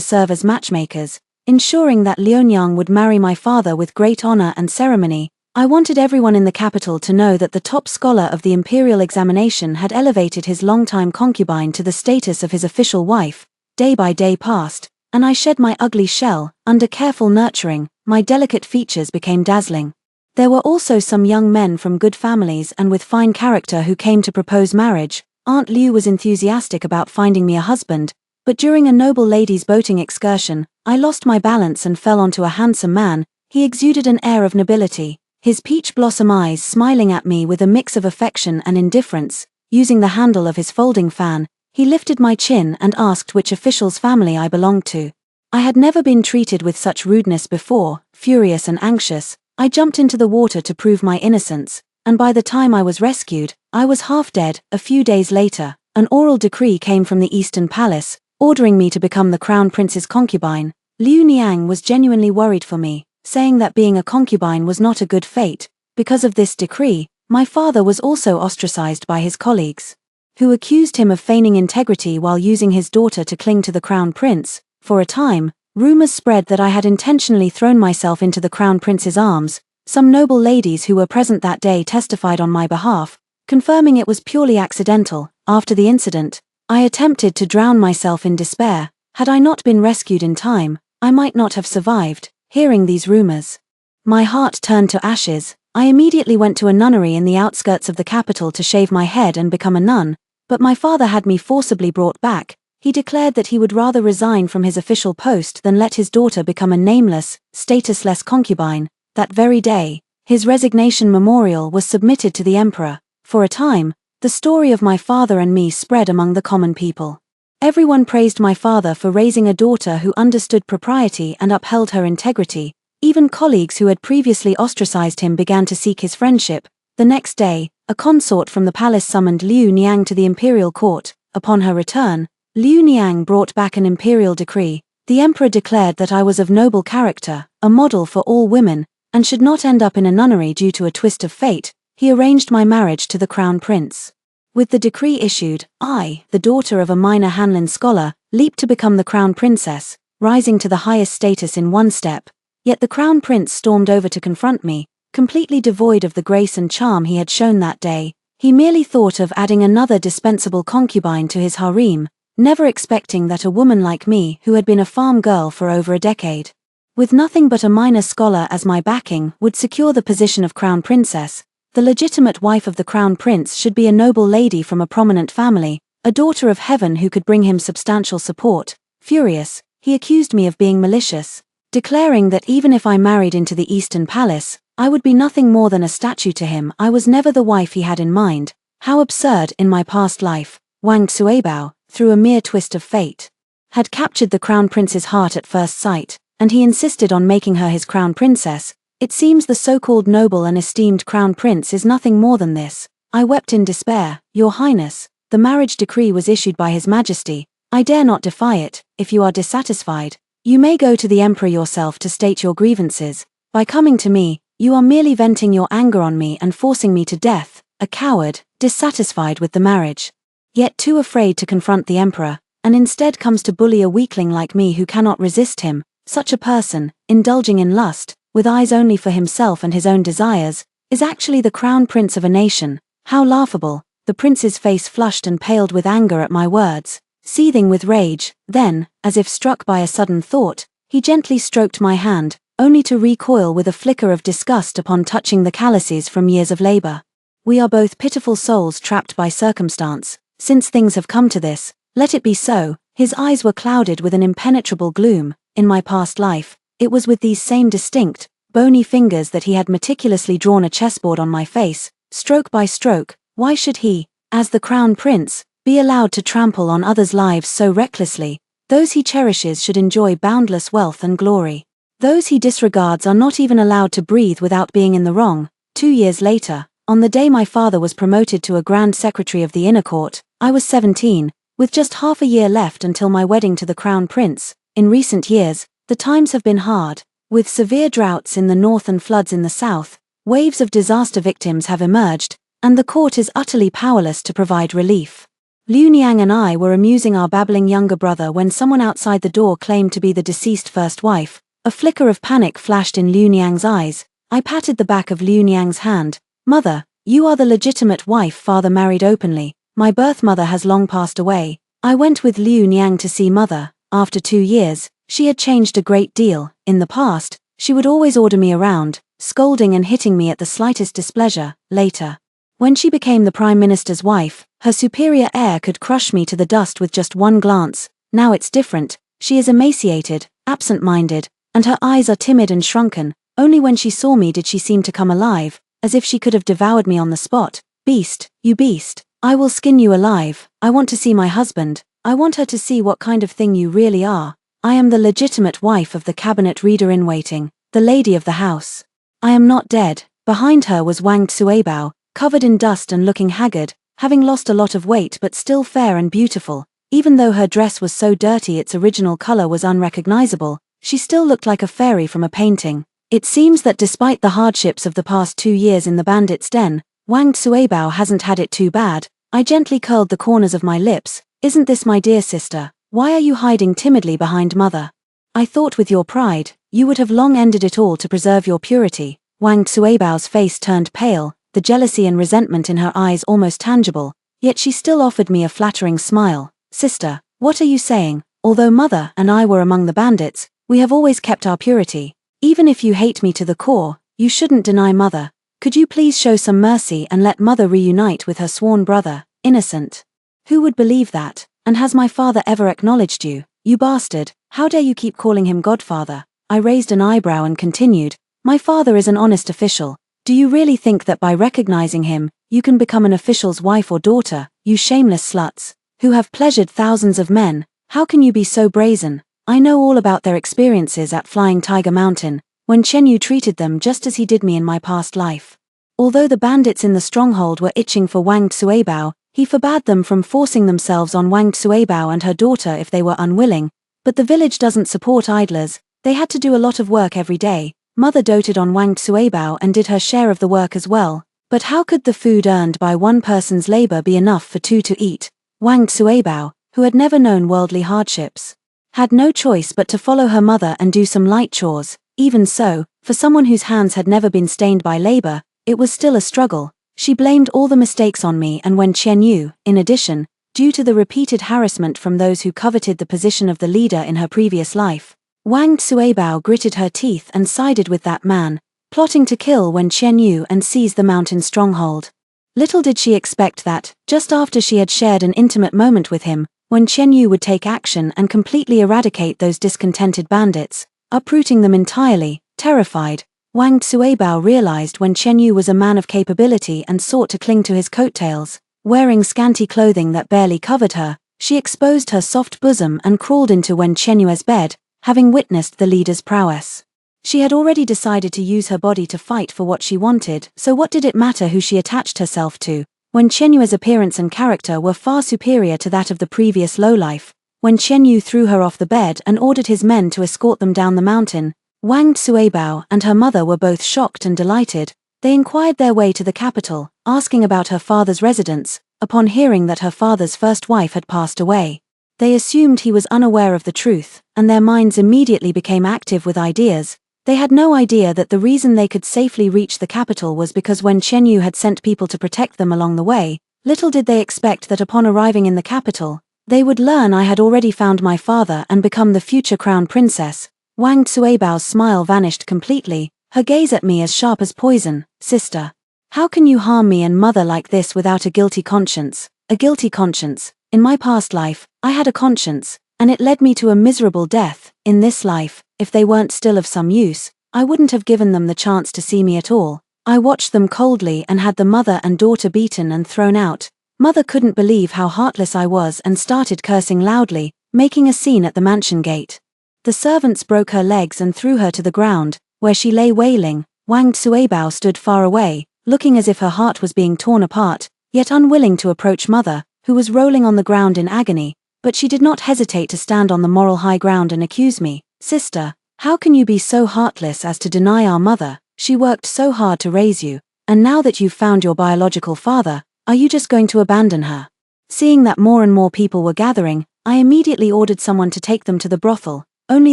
S1: serve as matchmakers, ensuring that Liunyang would marry my father with great honor and ceremony. I wanted everyone in the capital to know that the top scholar of the imperial examination had elevated his longtime concubine to the status of his official wife. Day by day passed, and I shed my ugly shell. Under careful nurturing, my delicate features became dazzling. There were also some young men from good families and with fine character who came to propose marriage. Aunt Liu was enthusiastic about finding me a husband, but during a noble lady's boating excursion, I lost my balance and fell onto a handsome man. He exuded an air of nobility, his peach blossom eyes smiling at me with a mix of affection and indifference. Using the handle of his folding fan, he lifted my chin and asked which official's family I belonged to. I had never been treated with such rudeness before. Furious and anxious, I jumped into the water to prove my innocence, and by the time I was rescued, I was half dead. A few days later, an oral decree came from the Eastern Palace, ordering me to become the Crown Prince's concubine. Liu Niang was genuinely worried for me, saying that being a concubine was not a good fate. Because of this decree, my father was also ostracized by his colleagues, who accused him of feigning integrity while using his daughter to cling to the Crown Prince. For a time, rumors spread that I had intentionally thrown myself into the Crown Prince's arms. Some noble ladies who were present that day testified on my behalf, confirming it was purely accidental. After the incident, I attempted to drown myself in despair. Had I not been rescued in time, I might not have survived. Hearing these rumors, my heart turned to ashes. I immediately went to a nunnery in the outskirts of the capital to shave my head and become a nun, but my father had me forcibly brought back. He declared that he would rather resign from his official post than let his daughter become a nameless, statusless concubine. That very day, his resignation memorial was submitted to the emperor. For a time, the story of my father and me spread among the common people. Everyone praised my father for raising a daughter who understood propriety and upheld her integrity. Even colleagues who had previously ostracized him began to seek his friendship. The next day, a consort from the palace summoned Liu Niang to the imperial court. Upon her return, Liu Niang brought back an imperial decree. The emperor declared that I was of noble character, a model for all women, and should not end up in a nunnery due to a twist of fate. He arranged my marriage to the crown prince. With the decree issued, I, the daughter of a minor Hanlin scholar, leaped to become the crown princess, rising to the highest status in one step. Yet the crown prince stormed over to confront me, completely devoid of the grace and charm he had shown that day. He merely thought of adding another dispensable concubine to his harem, never expecting that a woman like me, who had been a farm girl for over a decade, with nothing but a minor scholar as my backing, would secure the position of crown princess. The legitimate wife of the crown prince should be a noble lady from a prominent family, a daughter of heaven who could bring him substantial support. Furious, he accused me of being malicious, declaring that even if I married into the Eastern Palace, I would be nothing more than a statue to him. I was never the wife he had in mind. How absurd! In my past life, Wang Xuebao, through a mere twist of fate, had captured the crown prince's heart at first sight, and he insisted on making her his crown princess. It seems the so-called noble and esteemed crown prince is nothing more than this. I wept in despair. Your Highness, the marriage decree was issued by His Majesty. I dare not defy it. If you are dissatisfied, you may go to the emperor yourself to state your grievances. By coming to me, you are merely venting your anger on me and forcing me to death. A coward, dissatisfied with the marriage, yet too afraid to confront the emperor, and instead comes to bully a weakling like me who cannot resist him. Such a person, indulging in lust, with eyes only for himself and his own desires, is actually the crown prince of a nation. How laughable! The prince's face flushed and paled with anger at my words, seething with rage. Then, as if struck by a sudden thought, he gently stroked my hand, only to recoil with a flicker of disgust upon touching the calluses from years of labor. We are both pitiful souls trapped by circumstance. Since things have come to this, let it be so. His eyes were clouded with an impenetrable gloom. In my past life, it was with these same distinct, bony fingers that he had meticulously drawn a chessboard on my face, stroke by stroke. Why should he, as the crown prince, be allowed to trample on others' lives so recklessly? Those he cherishes should enjoy boundless wealth and glory. Those he disregards are not even allowed to breathe without being in the wrong. 2 years later, on the day my father was promoted to a Grand Secretary of the Inner Court, I was 17, with just half a year left until my wedding to the Crown Prince. In recent years, The times have been hard. With severe droughts in the north and floods in the south, waves of disaster victims have emerged, and the court is utterly powerless to provide relief. Liu Niang and I were amusing our babbling younger brother when someone outside the door claimed to be the deceased first wife. A flicker of panic flashed in Liu Niang's eyes. I patted the back of Liu Niang's hand. Mother, you are the legitimate wife father married openly. My birth mother has long passed away. I went with Liu Niang to see mother. After 2 years, she had changed a great deal. In the past, she would always order me around, scolding and hitting me at the slightest displeasure. Later, when she became the Prime Minister's wife, her superior air could crush me to the dust with just one glance. Now it's different. She is emaciated, absent-minded, and her eyes are timid and shrunken. Only when she saw me did she seem to come alive, as if she could have devoured me on the spot. Beast, you beast. I will skin you alive. I want to see my husband. I want her to see what kind of thing you really are. I am the legitimate wife of the cabinet reader-in-waiting, the lady of the house. I am not dead. Behind her was Wang Tsuebao, covered in dust and looking haggard, having lost a lot of weight but still fair and beautiful. Even though her dress was so dirty its original color was unrecognizable, she still looked like a fairy from a painting. It seems that despite the hardships of the past 2 years in the bandits' den, Wang Tsuebao hasn't had it too bad. I gently curled the corners of my lips. Isn't this my dear sister? Why are you hiding timidly behind mother? I thought with your pride, you would have long ended it all to preserve your purity. Wang Tsuebao's face turned pale, the jealousy and resentment in her eyes almost tangible, yet she still offered me a flattering smile. Sister, what are you saying? Although mother and I were among the bandits, we have always kept our purity. Even if you hate me to the core, you shouldn't deny mother. Could you please show some mercy and let mother reunite with her sworn brother, innocent? Who would believe that? And has my father ever acknowledged you? You bastard, how dare you keep calling him godfather? I raised an eyebrow and continued, my father is an honest official. Do you really think that by recognizing him, you can become an official's wife or daughter, you shameless sluts, who have pleasured thousands of men? How can you be so brazen? I know all about their experiences at Flying Tiger Mountain, when Chen Yu treated them just as he did me in my past life. Although the bandits in the stronghold were itching for Wang Tsuebao, he forbade them from forcing themselves on Wang Tsuebao and her daughter if they were unwilling. But the village doesn't support idlers. They had to do a lot of work every day. Mother doted on Wang Tsuebao and did her share of the work as well. But how could the food earned by one person's labor be enough for 2 to eat? Wang Tsuebao, who had never known worldly hardships, had no choice but to follow her mother and do some light chores. Even so, for someone whose hands had never been stained by labor, it was still a struggle. She blamed all the mistakes on me and when Chen Yu, in addition, due to the repeated harassment from those who coveted the position of the leader in her previous life, Wang Tsuebao gritted her teeth and sided with that man, plotting to kill Wen Chen Yu and seize the mountain stronghold. Little did she expect that, just after she had shared an intimate moment with him, Wen Chen Yu would take action and completely eradicate those discontented bandits, uprooting them entirely. Terrified, Wang Tsuebao realized Wen Chen Yu was a man of capability and sought to cling to his coattails. Wearing scanty clothing that barely covered her, she exposed her soft bosom and crawled into Wen Chen Yu's bed, having witnessed the leader's prowess. She had already decided to use her body to fight for what she wanted, so what did it matter who she attached herself to? When Chen Yu's appearance and character were far superior to that of the previous lowlife. When Chen Yu threw her off the bed and ordered his men to escort them down the mountain, Wang Tsuebao and her mother were both shocked and delighted. They inquired their way to the capital, asking about her father's residence. Upon hearing that her father's first wife had passed away, they assumed he was unaware of the truth, and their minds immediately became active with ideas. They had no idea that the reason they could safely reach the capital was because when Chen Yu had sent people to protect them along the way. Little did they expect that upon arriving in the capital, they would learn I had already found my father and become the future crown princess. Wang Tsuebao's smile vanished completely, her gaze at me as sharp as poison. Sister, how can you harm me and mother like this without a guilty conscience? A guilty conscience. In my past life, I had a conscience, and it led me to a miserable death. In this life, if they weren't still of some use, I wouldn't have given them the chance to see me at all. I watched them coldly and had the mother and daughter beaten and thrown out. Mother couldn't believe how heartless I was and started cursing loudly, making a scene at the mansion gate. The servants broke her legs and threw her to the ground, where she lay wailing. Wang Tsuebao stood far away, looking as if her heart was being torn apart, yet unwilling to approach mother, who was rolling on the ground in agony. But she did not hesitate to stand on the moral high ground and accuse me. Sister, How can you be so heartless as to deny our mother? She worked so hard to raise you, and now that you've found your biological father, are you just going to abandon her?" Seeing that more and more people were gathering, I immediately ordered someone to take them to the brothel. Only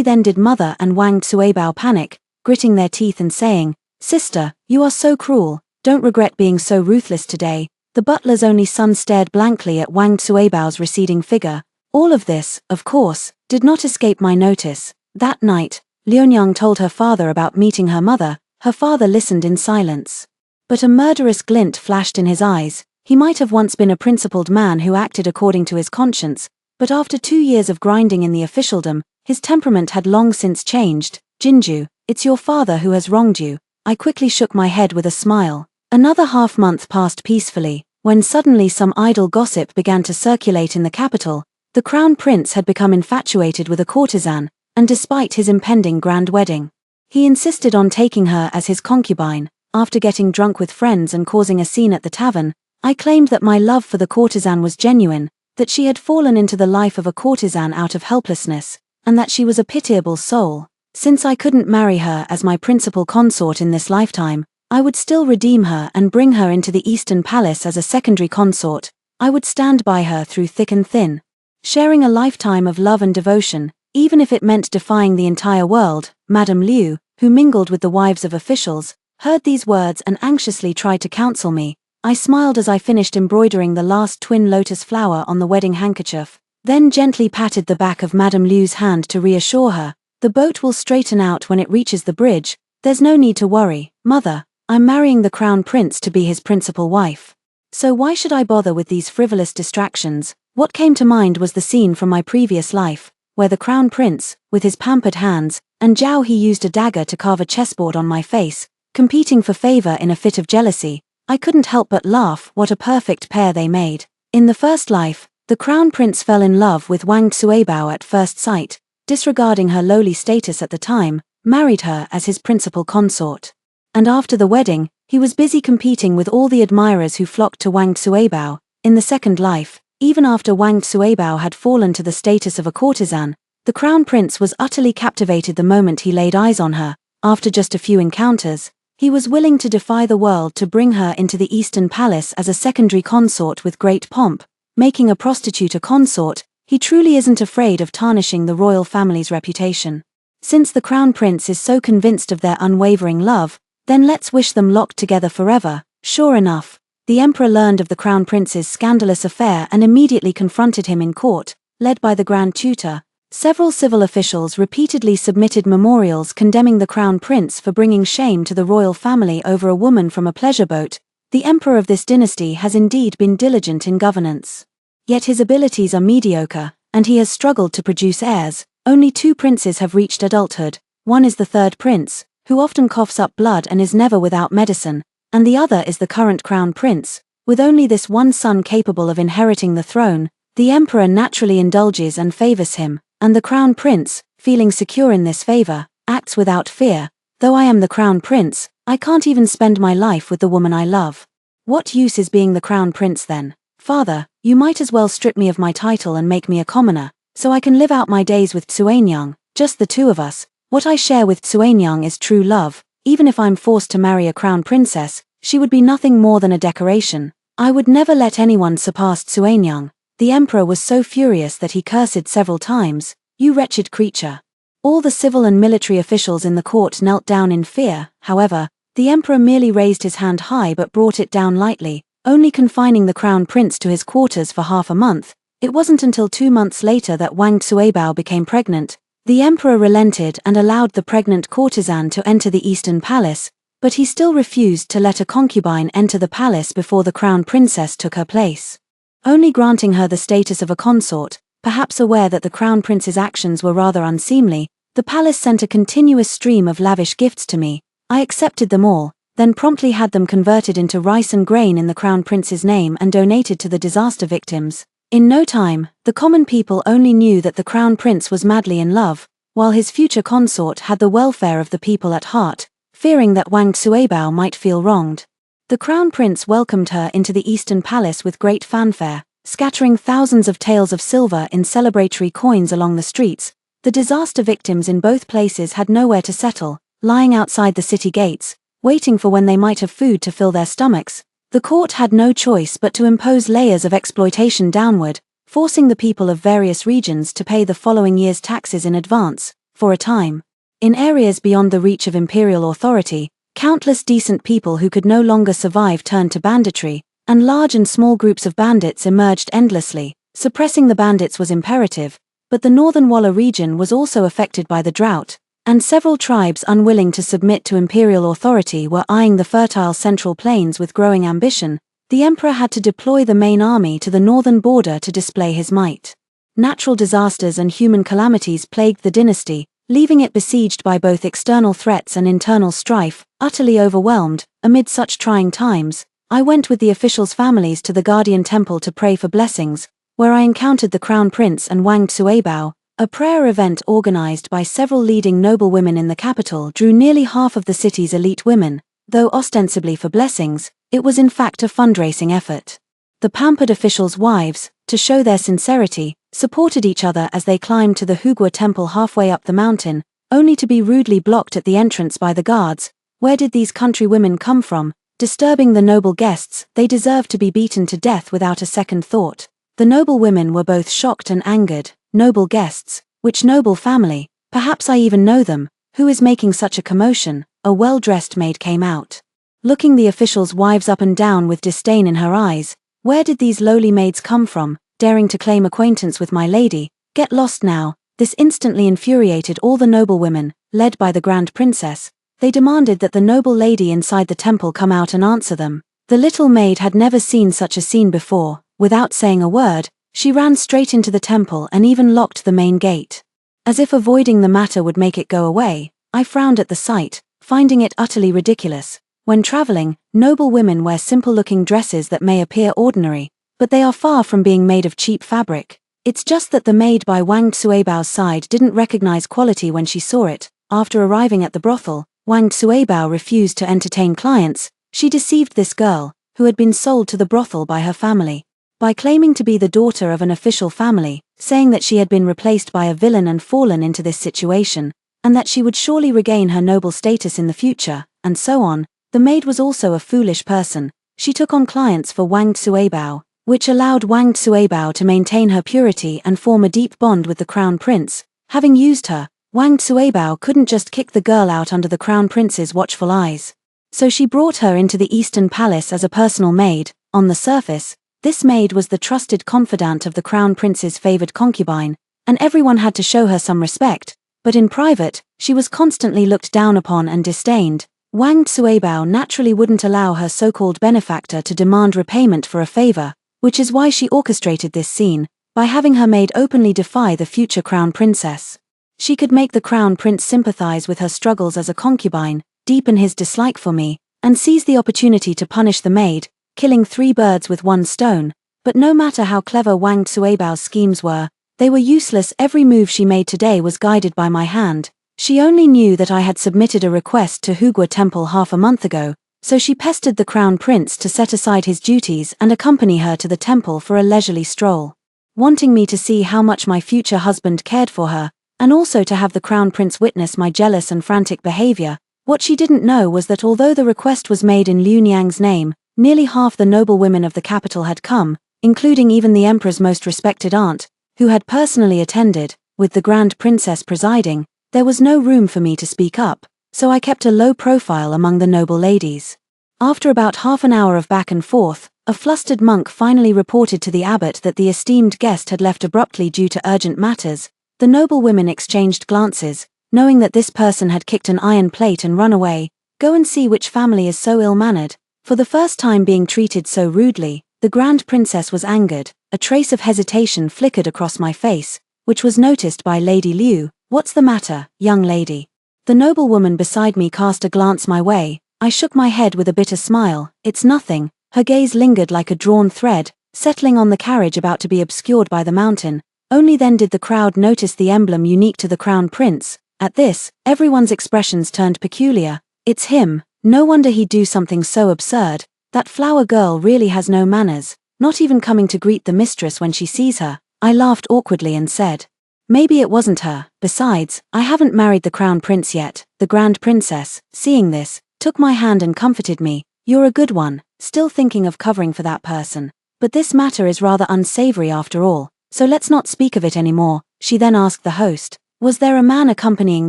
S1: then did mother and Wang Tsuebao panic, gritting their teeth and saying, "Sister, you are so cruel, don't regret being so ruthless today." The butler's only son stared blankly at Wang Tsuebao's receding figure. All of this, of course, did not escape my notice. That night, Liunyang told her father about meeting her mother. Her father listened in silence. But a murderous glint flashed in his eyes. He might have once been a principled man who acted according to his conscience, but after 2 years of grinding in the officialdom, his temperament had long since changed. "Jinju, it's your father who has wronged you." I quickly shook my head with a smile. Another half-month passed peacefully, when suddenly some idle gossip began to circulate in the capital. The crown prince had become infatuated with a courtesan, and despite his impending grand wedding, he insisted on taking her as his concubine. After getting drunk with friends and causing a scene at the tavern, I claimed that my love for the courtesan was genuine, that she had fallen into the life of a courtesan out of helplessness, and that she was a pitiable soul. Since I couldn't marry her as my principal consort in this lifetime, I would still redeem her and bring her into the Eastern Palace as a secondary consort. I would stand by her through thick and thin, sharing a lifetime of love and devotion, even if it meant defying the entire world. Madame Liu, who mingled with the wives of officials, heard these words and anxiously tried to counsel me. I smiled as I finished embroidering the last twin lotus flower on the wedding handkerchief, then gently patted the back of Madame Liu's hand to reassure her. "The boat will straighten out when it reaches the bridge. There's no need to worry, mother. I'm marrying the crown prince to be his principal wife. So why should I bother with these frivolous distractions?" What came to mind was the scene from my previous life, where the crown prince, with his pampered hands, and Zhao He used a dagger to carve a chessboard on my face, competing for favor in a fit of jealousy. I couldn't help but laugh. What a perfect pair they made. In the first life, the crown prince fell in love with Wang Tsuebao at first sight, disregarding her lowly status at the time, married her as his principal consort. And after the wedding, he was busy competing with all the admirers who flocked to Wang Tsuebao. In the second life, even after Wang Tsuebao had fallen to the status of a courtesan, the crown prince was utterly captivated the moment he laid eyes on her. After just a few encounters, he was willing to defy the world to bring her into the Eastern Palace as a secondary consort with great pomp. Making a prostitute a consort, he truly isn't afraid of tarnishing the royal family's reputation. Since the crown prince is so convinced of their unwavering love, then let's wish them locked together forever. Sure enough, the emperor learned of the crown prince's scandalous affair and immediately confronted him in court, led by the grand tutor. Several civil officials repeatedly submitted memorials condemning the crown prince for bringing shame to the royal family over a woman from a pleasure boat. The emperor of this dynasty has indeed been diligent in governance. Yet his abilities are mediocre, and he has struggled to produce heirs. Only 2 princes have reached adulthood. One is the third prince, who often coughs up blood and is never without medicine, and the other is the current crown prince. With only this one son capable of inheriting the throne, the emperor naturally indulges and favors him, and the crown prince, feeling secure in this favor, acts without fear. Though I am the crown prince, I can't even spend my life with the woman I love. What use is being the crown prince then? Father, you might as well strip me of my title and make me a commoner, so I can live out my days with Tsuenyang, just the 2 of us. What I share with Tsuenyang is true love. Even if I'm forced to marry a crown princess, she would be nothing more than a decoration. I would never let anyone surpass Tsuenyang. The emperor was so furious that he cursed several times. "You wretched creature." All the civil and military officials in the court knelt down in fear. However, the emperor merely raised his hand high but brought it down lightly, only confining the crown prince to his quarters for half a month. It wasn't until 2 months later that Wang Tsuebao became pregnant. The emperor relented and allowed the pregnant courtesan to enter the Eastern Palace, but he still refused to let a concubine enter the palace before the crown princess took her place. Only granting her the status of a consort, perhaps aware that the crown prince's actions were rather unseemly, the palace sent a continuous stream of lavish gifts to me. I accepted them all, then promptly had them converted into rice and grain in the crown prince's name and donated to the disaster victims. In no time, the common people only knew that the crown prince was madly in love, while his future consort had the welfare of the people at heart, fearing that Wang Tsuebao might feel wronged. The crown prince welcomed her into the Eastern Palace with great fanfare, scattering thousands of taels of silver in celebratory coins along the streets. The disaster victims in both places had nowhere to settle, lying outside the city gates, waiting for when they might have food to fill their stomachs. The court had no choice but to impose layers of exploitation downward, forcing the people of various regions to pay the following year's taxes in advance, for a time. In areas beyond the reach of imperial authority, countless decent people who could no longer survive turned to banditry, and large and small groups of bandits emerged endlessly. Suppressing the bandits was imperative, but the northern Walla region was also affected by the drought, and several tribes unwilling to submit to imperial authority were eyeing the fertile central plains with growing ambition. The emperor had to deploy the main army to the northern border to display his might. Natural disasters and human calamities plagued the dynasty, leaving it besieged by both external threats and internal strife. Utterly overwhelmed, amid such trying times, I went with the officials' families to the Guardian Temple to pray for blessings, where I encountered the Crown Prince and Wang Tsuebao. A prayer event organized by several leading noblewomen in the capital drew nearly half of the city's elite women. Though ostensibly for blessings, it was in fact a fundraising effort. The pampered officials' wives, to show their sincerity, supported each other as they climbed to the Hugua temple halfway up the mountain, only to be rudely blocked at the entrance by the guards. Where did these country women come from, disturbing the noble guests? They deserved to be beaten to death without a second thought. The noble women were both shocked and angered. Noble guests? Which noble family? Perhaps I even know them. Who is making such a commotion? A well-dressed maid came out, looking the officials' wives up and down with disdain in her eyes. Where did these lowly maids come from, daring to claim acquaintance with my lady? Get lost now. This instantly infuriated all the noblewomen, led by the Grand Princess. They demanded that the noble lady inside the temple come out and answer them. The little maid had never seen such a scene before. Without saying a word, she ran straight into the temple and even locked the main gate. As if avoiding the matter would make it go away, I frowned at the sight, finding it utterly ridiculous. When traveling, noble women wear simple-looking dresses that may appear ordinary, but they are far from being made of cheap fabric. It's just that the maid by Wang Tsuebao's side didn't recognize quality when she saw it. After arriving at the brothel, Wang Tsuebao refused to entertain clients. She deceived this girl, who had been sold to the brothel by her family, by claiming to be the daughter of an official family, saying that she had been replaced by a villain and fallen into this situation, and that she would surely regain her noble status in the future, and so on. The maid was also a foolish person. She took on clients for Wang Tsuebao, which allowed Wang Tsuebao to maintain her purity and form a deep bond with the Crown Prince. Having used her, Wang Tsuebao couldn't just kick the girl out under the Crown Prince's watchful eyes. So she brought her into the Eastern Palace as a personal maid. On the surface, this maid was the trusted confidant of the Crown Prince's favored concubine, and everyone had to show her some respect, but in private, she was constantly looked down upon and disdained. Wang Tsuebao naturally wouldn't allow her so-called benefactor to demand repayment for a favor, which is why she orchestrated this scene, by having her maid openly defy the future Crown Princess. She could make the Crown Prince sympathize with her struggles as a concubine, deepen his dislike for me, and seize the opportunity to punish the maid, killing 3 birds with 1 stone. But no matter how clever Wang Tsuebao's schemes were, they were useless. Every move she made today was guided by my hand. She only knew that I had submitted a request to Hugua Temple half a month ago, so she pestered the Crown Prince to set aside his duties and accompany her to the temple for a leisurely stroll, wanting me to see how much my future husband cared for her, and also to have the Crown Prince witness my jealous and frantic behavior. What she didn't know was that although the request was made in Liu Niang's name, nearly half the noble women of the capital had come, including even the emperor's most respected aunt, who had personally attended. With the Grand Princess presiding, there was no room for me to speak up, so I kept a low profile among the noble ladies. After about half an hour of back and forth, a flustered monk finally reported to the abbot that the esteemed guest had left abruptly due to urgent matters. The noble women exchanged glances, knowing that this person had kicked an iron plate and run away. Go and see which family is so ill-mannered. For the first time being treated so rudely, the Grand Princess was angered. A trace of hesitation flickered across my face, which was noticed by Lady Liu. What's the matter, young lady? The noblewoman beside me cast a glance my way. I shook my head with a bitter smile. It's nothing. Her gaze lingered like a drawn thread, settling on the carriage about to be obscured by the mountain. Only then did the crowd notice the emblem unique to the Crown Prince. At this, everyone's expressions turned peculiar. It's him. No wonder he'd do something so absurd. That flower girl really has no manners, not even coming to greet the mistress when she sees her. I laughed awkwardly and said, Maybe it wasn't her. Besides, I haven't married the crown prince yet. The grand princess, seeing this, took my hand and comforted me. You're a good one, still thinking of covering for that person. But this matter is rather unsavory after all, so let's not speak of it anymore. She then asked the host, was there a man accompanying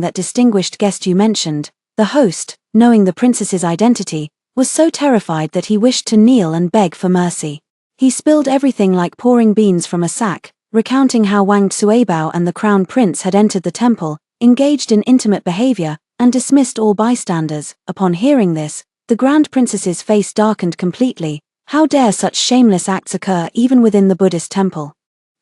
S1: that distinguished guest you mentioned? The host, knowing the princess's identity, was so terrified that he wished to kneel and beg for mercy. He spilled everything like pouring beans from a sack, recounting how Wang Xuebao and the crown prince had entered the temple, engaged in intimate behavior, and dismissed all bystanders. Upon hearing this, the grand princess's face darkened completely. How dare such shameless acts occur even within the Buddhist temple?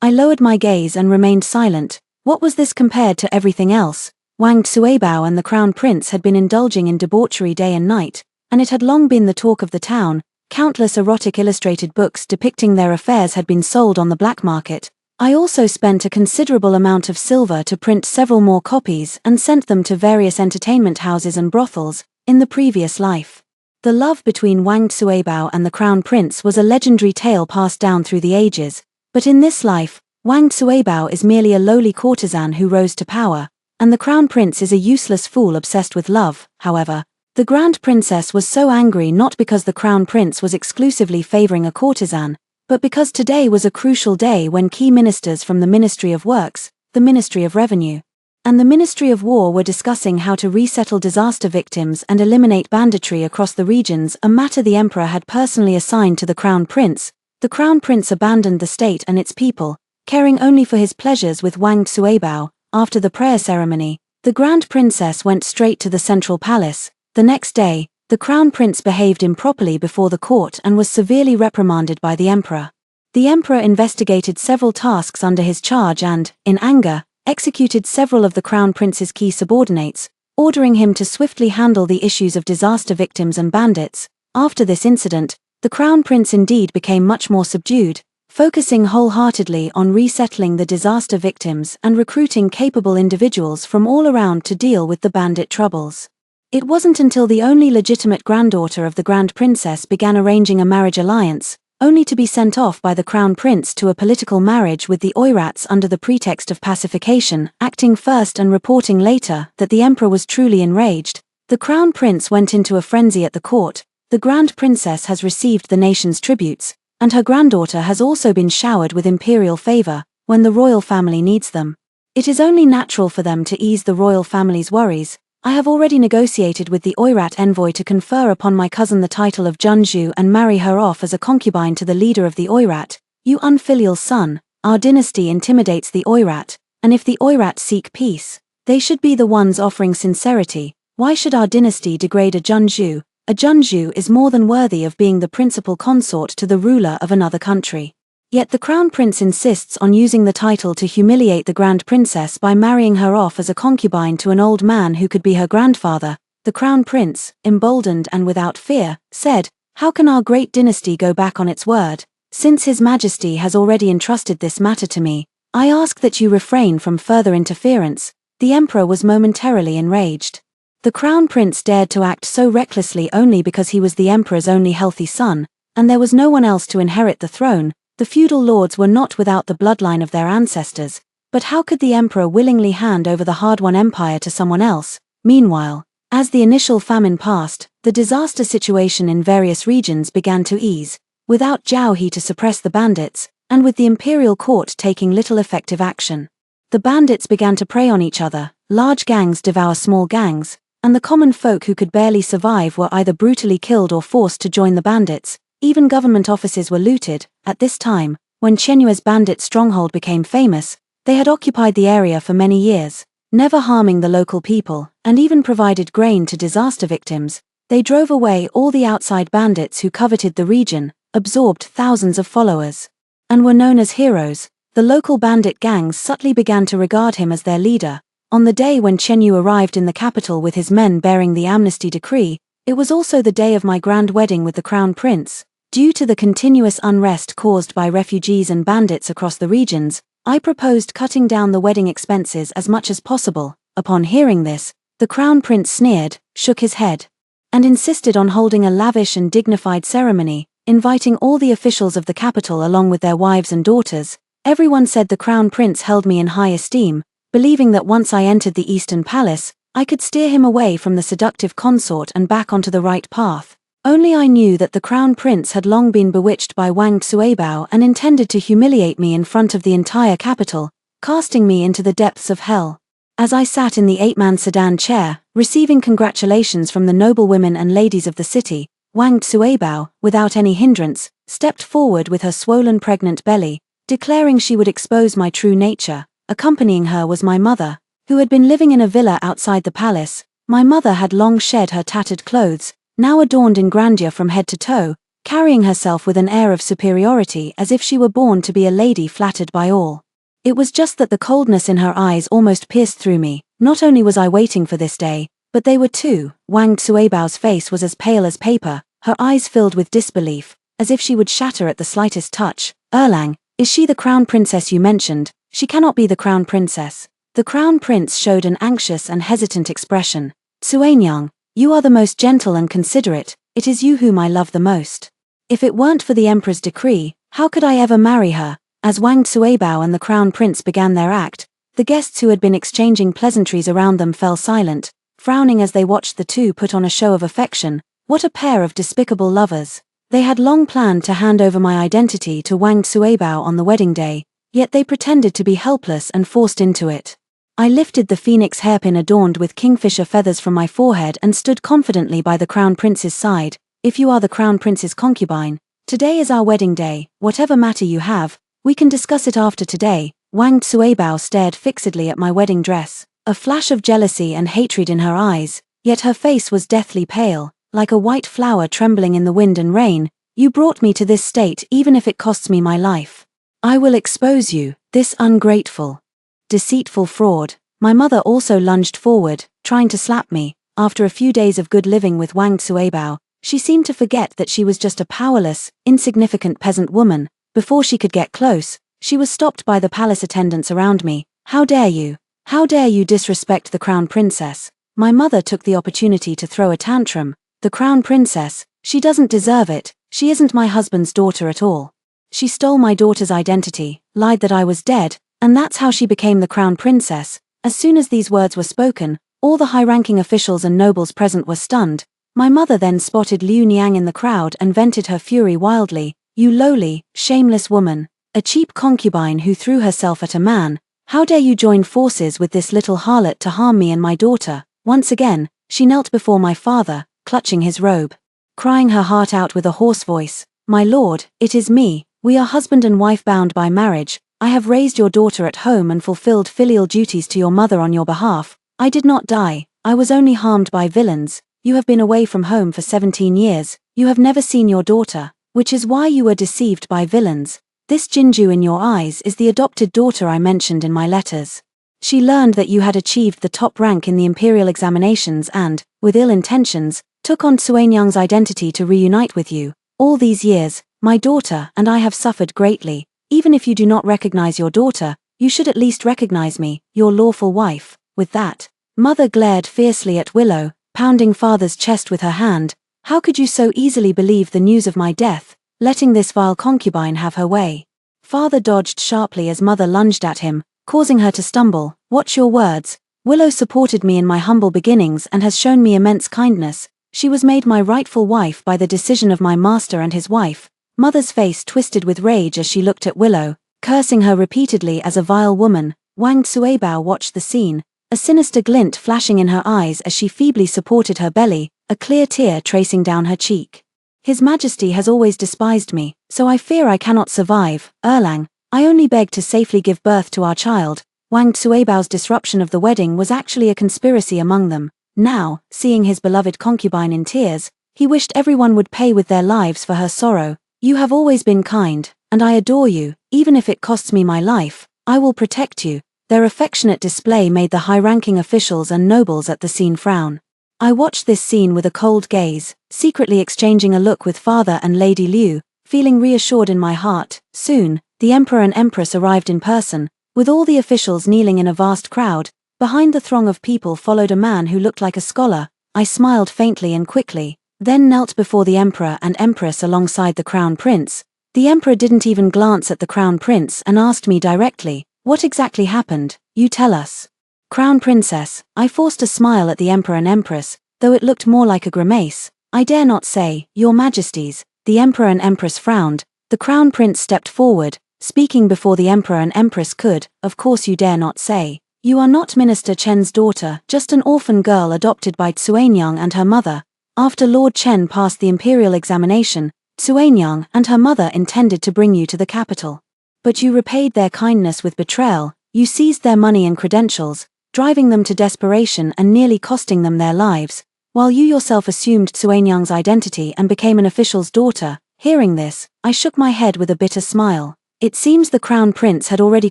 S1: I lowered my gaze and remained silent. What was this compared to everything else? Wang Xuebao and the crown prince had been indulging in debauchery day and night, and it had long been the talk of the town. Countless erotic illustrated books depicting their affairs had been sold on the black market. I also spent a considerable amount of silver to print several more copies and sent them to various entertainment houses and brothels. In the previous life, the love between Wang Xuebao and the crown prince was a legendary tale passed down through the ages, but in this life, Wang Xuebao is merely a lowly courtesan who rose to power, and the crown prince is a useless fool obsessed with love. However, the grand princess was so angry not because the crown prince was exclusively favoring a courtesan, but because today was a crucial day when key ministers from the Ministry of Works, the Ministry of Revenue, and the Ministry of War were discussing how to resettle disaster victims and eliminate banditry across the regions, a matter the emperor had personally assigned to the crown prince. The crown prince abandoned the state and its people, caring only for his pleasures with Wang Xuebao. After the prayer ceremony, the grand princess went straight to the central palace. The next day, the crown prince behaved improperly before the court and was severely reprimanded by the emperor. The emperor investigated several tasks under his charge and, in anger, executed several of the crown prince's key subordinates, ordering him to swiftly handle the issues of disaster victims and bandits. After this incident, the crown prince indeed became much more subdued, focusing wholeheartedly on resettling the disaster victims and recruiting capable individuals from all around to deal with the bandit troubles. It wasn't until the only legitimate granddaughter of the grand princess began arranging a marriage alliance, only to be sent off by the crown prince to a political marriage with the Oirats under the pretext of pacification, acting first and reporting later, that the emperor was truly enraged. The crown prince went into a frenzy at the court. The grand princess has received the nation's tributes, and her granddaughter has also been showered with imperial favor when the royal family needs them. It is only natural for them to ease the royal family's worries. I have already negotiated with the Oirat envoy to confer upon my cousin the title of Junju and marry her off as a concubine to the leader of the Oirat. You unfilial son, our dynasty intimidates the Oirat, and if the Oirat seek peace, they should be the ones offering sincerity. Why should our dynasty degrade a Junju? A Junju is more than worthy of being the principal consort to the ruler of another country. Yet the crown prince insists on using the title to humiliate the grand princess by marrying her off as a concubine to an old man who could be her grandfather. The crown prince, emboldened and without fear, said, "How can our great dynasty go back on its word? Since His Majesty has already entrusted this matter to me, I ask that you refrain from further interference." The emperor was momentarily enraged. The crown prince dared to act so recklessly only because he was the emperor's only healthy son, and there was no one else to inherit the throne. The feudal lords were not without the bloodline of their ancestors, but how could the emperor willingly hand over the hard-won empire to someone else? Meanwhile, as the initial famine passed, the disaster situation in various regions began to ease, without Zhao He to suppress the bandits, and with the imperial court taking little effective action. The bandits began to prey on each other, large gangs devour small gangs, and the common folk who could barely survive were either brutally killed or forced to join the bandits. Even government offices were looted. At this time, when Chenyua's bandit stronghold became famous, they had occupied the area for many years, never harming the local people, and even provided grain to disaster victims. They drove away all the outside bandits who coveted the region, absorbed thousands of followers, and were known as heroes. The local bandit gangs subtly began to regard him as their leader. On the day when Chenyu arrived in the capital with his men bearing the amnesty decree, it was also the day of my grand wedding with the crown prince. Due to the continuous unrest caused by refugees and bandits across the regions, I proposed cutting down the wedding expenses as much as possible. Upon hearing this, the crown prince sneered, shook his head, and insisted on holding a lavish and dignified ceremony, inviting all the officials of the capital along with their wives and daughters. Everyone said the crown prince held me in high esteem, believing that once I entered the Eastern Palace, I could steer him away from the seductive consort and back onto the right path. Only I knew that the crown prince had long been bewitched by Wang Xuebao and intended to humiliate me in front of the entire capital, casting me into the depths of hell. As I sat in the 8-man sedan chair, receiving congratulations from the noblewomen and ladies of the city, Wang Xuebao, without any hindrance, stepped forward with her swollen pregnant belly, declaring she would expose my true nature. Accompanying her was my mother, who had been living in a villa outside the palace. My mother had long shed her tattered clothes, now adorned in grandeur from head to toe, carrying herself with an air of superiority as if she were born to be a lady flattered by all. It was just that the coldness in her eyes almost pierced through me. Not only was I waiting for this day, but they were too. Wang Xuebao's face was as pale as paper, her eyes filled with disbelief, as if she would shatter at the slightest touch. Erlang, is she the crown princess you mentioned? She cannot be the crown princess. The crown prince showed an anxious and hesitant expression. Xuanyang, you are the most gentle and considerate, it is you whom I love the most. If it weren't for the emperor's decree, how could I ever marry her? As Wang Xuebao and the crown prince began their act, the guests who had been exchanging pleasantries around them fell silent, frowning as they watched the two put on a show of affection. What a pair of despicable lovers. They had long planned to hand over my identity to Wang Xuebao on the wedding day, yet they pretended to be helpless and forced into it. I lifted the phoenix hairpin adorned with kingfisher feathers from my forehead and stood confidently by the crown prince's side. If you are the crown prince's concubine, today is our wedding day. Whatever matter you have, we can discuss it after today. Wang Xuebao stared fixedly at my wedding dress, a flash of jealousy and hatred in her eyes, yet her face was deathly pale, like a white flower trembling in the wind and rain. You brought me to this state even if it costs me my life. I will expose you, this ungrateful, deceitful fraud. My mother also lunged forward, trying to slap me. After a few days of good living with Wang Xuebao, she seemed to forget that she was just a powerless, insignificant peasant woman. Before she could get close, she was stopped by the palace attendants around me. How dare you? How dare you disrespect the crown princess? My mother took the opportunity to throw a tantrum. The crown princess, she doesn't deserve it. She isn't my husband's daughter at all. She stole my daughter's identity, lied that I was dead, and that's how she became the crown princess. As soon as these words were spoken, all the high-ranking officials and nobles present were stunned. My mother then spotted Liu Niang in the crowd and vented her fury wildly. You lowly, shameless woman, a cheap concubine who threw herself at a man, how dare you join forces with this little harlot to harm me and my daughter? Once again, she knelt before my father, clutching his robe, crying her heart out with a hoarse voice. My lord, it is me. We are husband and wife bound by marriage. I have raised your daughter at home and fulfilled filial duties to your mother on your behalf. I did not die. I was only harmed by villains. You have been away from home for 17 years. You have never seen your daughter, which is why you were deceived by villains. This Jinju in your eyes is the adopted daughter I mentioned in my letters. She learned that you had achieved the top rank in the imperial examinations and, with ill intentions, took on Xuanyang's identity to reunite with you. All these years, my daughter and I have suffered greatly. Even if you do not recognize your daughter, you should at least recognize me, your lawful wife. With that, mother glared fiercely at Willow, pounding father's chest with her hand. How could you so easily believe the news of my death, letting this vile concubine have her way? Father dodged sharply as mother lunged at him, causing her to stumble. Watch your words. Willow supported me in my humble beginnings and has shown me immense kindness. She was made my rightful wife by the decision of my master and his wife. Mother's face twisted with rage as she looked at Willow, cursing her repeatedly as a vile woman. Wang Xuebao watched the scene, a sinister glint flashing in her eyes as she feebly supported her belly, a clear tear tracing down her cheek. His Majesty has always despised me, so I fear I cannot survive. Erlang, I only beg to safely give birth to our child. Wang Xuebao's disruption of the wedding was actually a conspiracy among them. Now, seeing his beloved concubine in tears, he wished everyone would pay with their lives for her sorrow. You have always been kind, and I adore you. Even if it costs me my life, I will protect you. Their affectionate display made the high-ranking officials and nobles at the scene frown. I watched this scene with a cold gaze, secretly exchanging a look with father and Lady Liu, feeling reassured in my heart. Soon, the emperor and empress arrived in person, with all the officials kneeling in a vast crowd. Behind the throng of people followed a man who looked like a scholar. I smiled faintly and quickly, then knelt before the emperor and empress alongside the crown prince. The emperor didn't even glance at the crown prince and asked me directly, What exactly happened? You tell us. Crown Princess, I forced a smile at the Emperor and Empress, though it looked more like a grimace. I dare not say, Your Majesties. The Emperor and Empress frowned. The Crown Prince stepped forward, speaking before the Emperor and Empress could. Of course you dare not say. You are not Minister Chen's daughter, just an orphan girl adopted by Xuanyang and her mother. After Lord Chen passed the imperial examination, Xuanyang and her mother intended to bring you to the capital. But you repaid their kindness with betrayal. You seized their money and credentials, driving them to desperation and nearly costing them their lives, while you yourself assumed Xuanyang's identity and became an official's daughter. Hearing this, I shook my head with a bitter smile. It seems the Crown Prince had already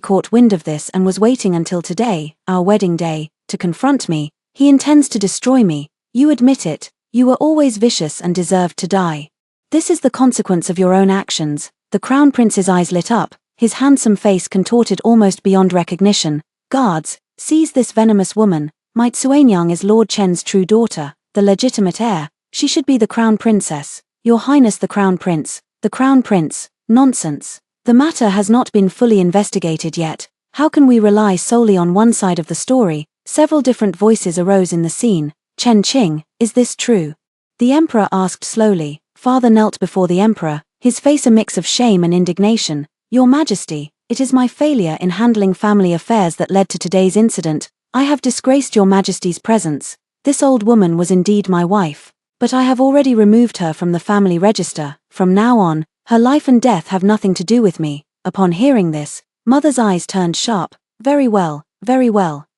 S1: caught wind of this and was waiting until today, our wedding day, to confront me. He intends to destroy me. You admit it. You were always vicious and deserved to die. This is the consequence of your own actions. The Crown Prince's eyes lit up, his handsome face contorted almost beyond recognition. Guards, seize this venomous woman. My Xuanyang is Lord Chen's true daughter, the legitimate heir. She should be the Crown Princess. Your Highness the Crown Prince. The Crown Prince. Nonsense. The matter has not been fully investigated yet. How can we rely solely on one side of the story? Several different voices arose in the scene. Chen Qing, is this true? The Emperor asked slowly. Father knelt before the Emperor, his face a mix of shame and indignation. Your Majesty, it is my failure in handling family affairs that led to today's incident. I have disgraced Your Majesty's presence. This old woman was indeed my wife, but I have already removed her from the family register. From now on, her life and death have nothing to do with me. Upon hearing this, Mother's eyes turned sharp. Very well,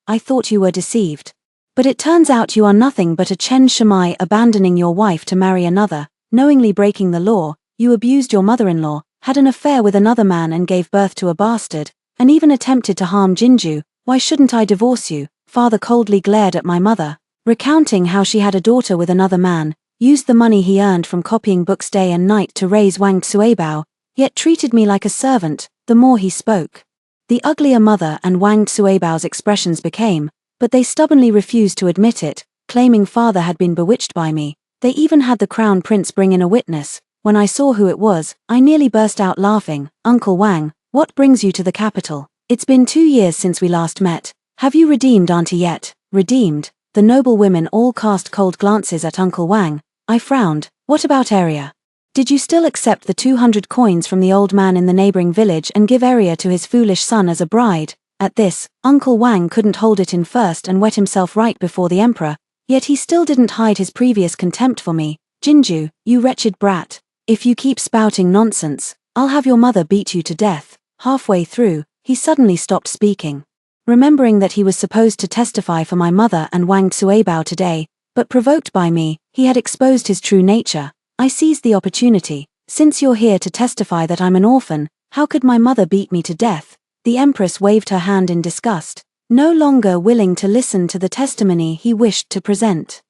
S1: I thought you were deceived. But it turns out you are nothing but a Chen Shamai, abandoning your wife to marry another, knowingly breaking the law. You abused your mother-in-law, had an affair with another man and gave birth to a bastard, and even attempted to harm Jinju. Why shouldn't I divorce you? Father coldly glared at my mother, recounting how she had a daughter with another man, used the money he earned from copying books day and night to raise Wang Xuebao, yet treated me like a servant. The more he spoke, the uglier mother and Wang Xuebao's expressions became, but they stubbornly refused to admit it, claiming father had been bewitched by me. They even had the Crown Prince bring in a witness. When I saw who it was, I nearly burst out laughing. Uncle Wang, what brings you to the capital? It's been 2 years since we last met. Have you redeemed Auntie yet? Redeemed? The noble women all cast cold glances at Uncle Wang. I frowned. What about Area? Did you still accept the 200 coins from the old man in the neighboring village and give Area to his foolish son as a bride? At this, Uncle Wang couldn't hold it in first and wet himself right before the Emperor, yet he still didn't hide his previous contempt for me. Jinju, you wretched brat. If you keep spouting nonsense, I'll have your mother beat you to death. Halfway through, he suddenly stopped speaking. Remembering that he was supposed to testify for my mother and Wang Xuebao today, but provoked by me, he had exposed his true nature. I seized the opportunity. Since you're here to testify that I'm an orphan, how could my mother beat me to death? The Empress waved her hand in disgust, no longer willing to listen to the testimony he wished to present,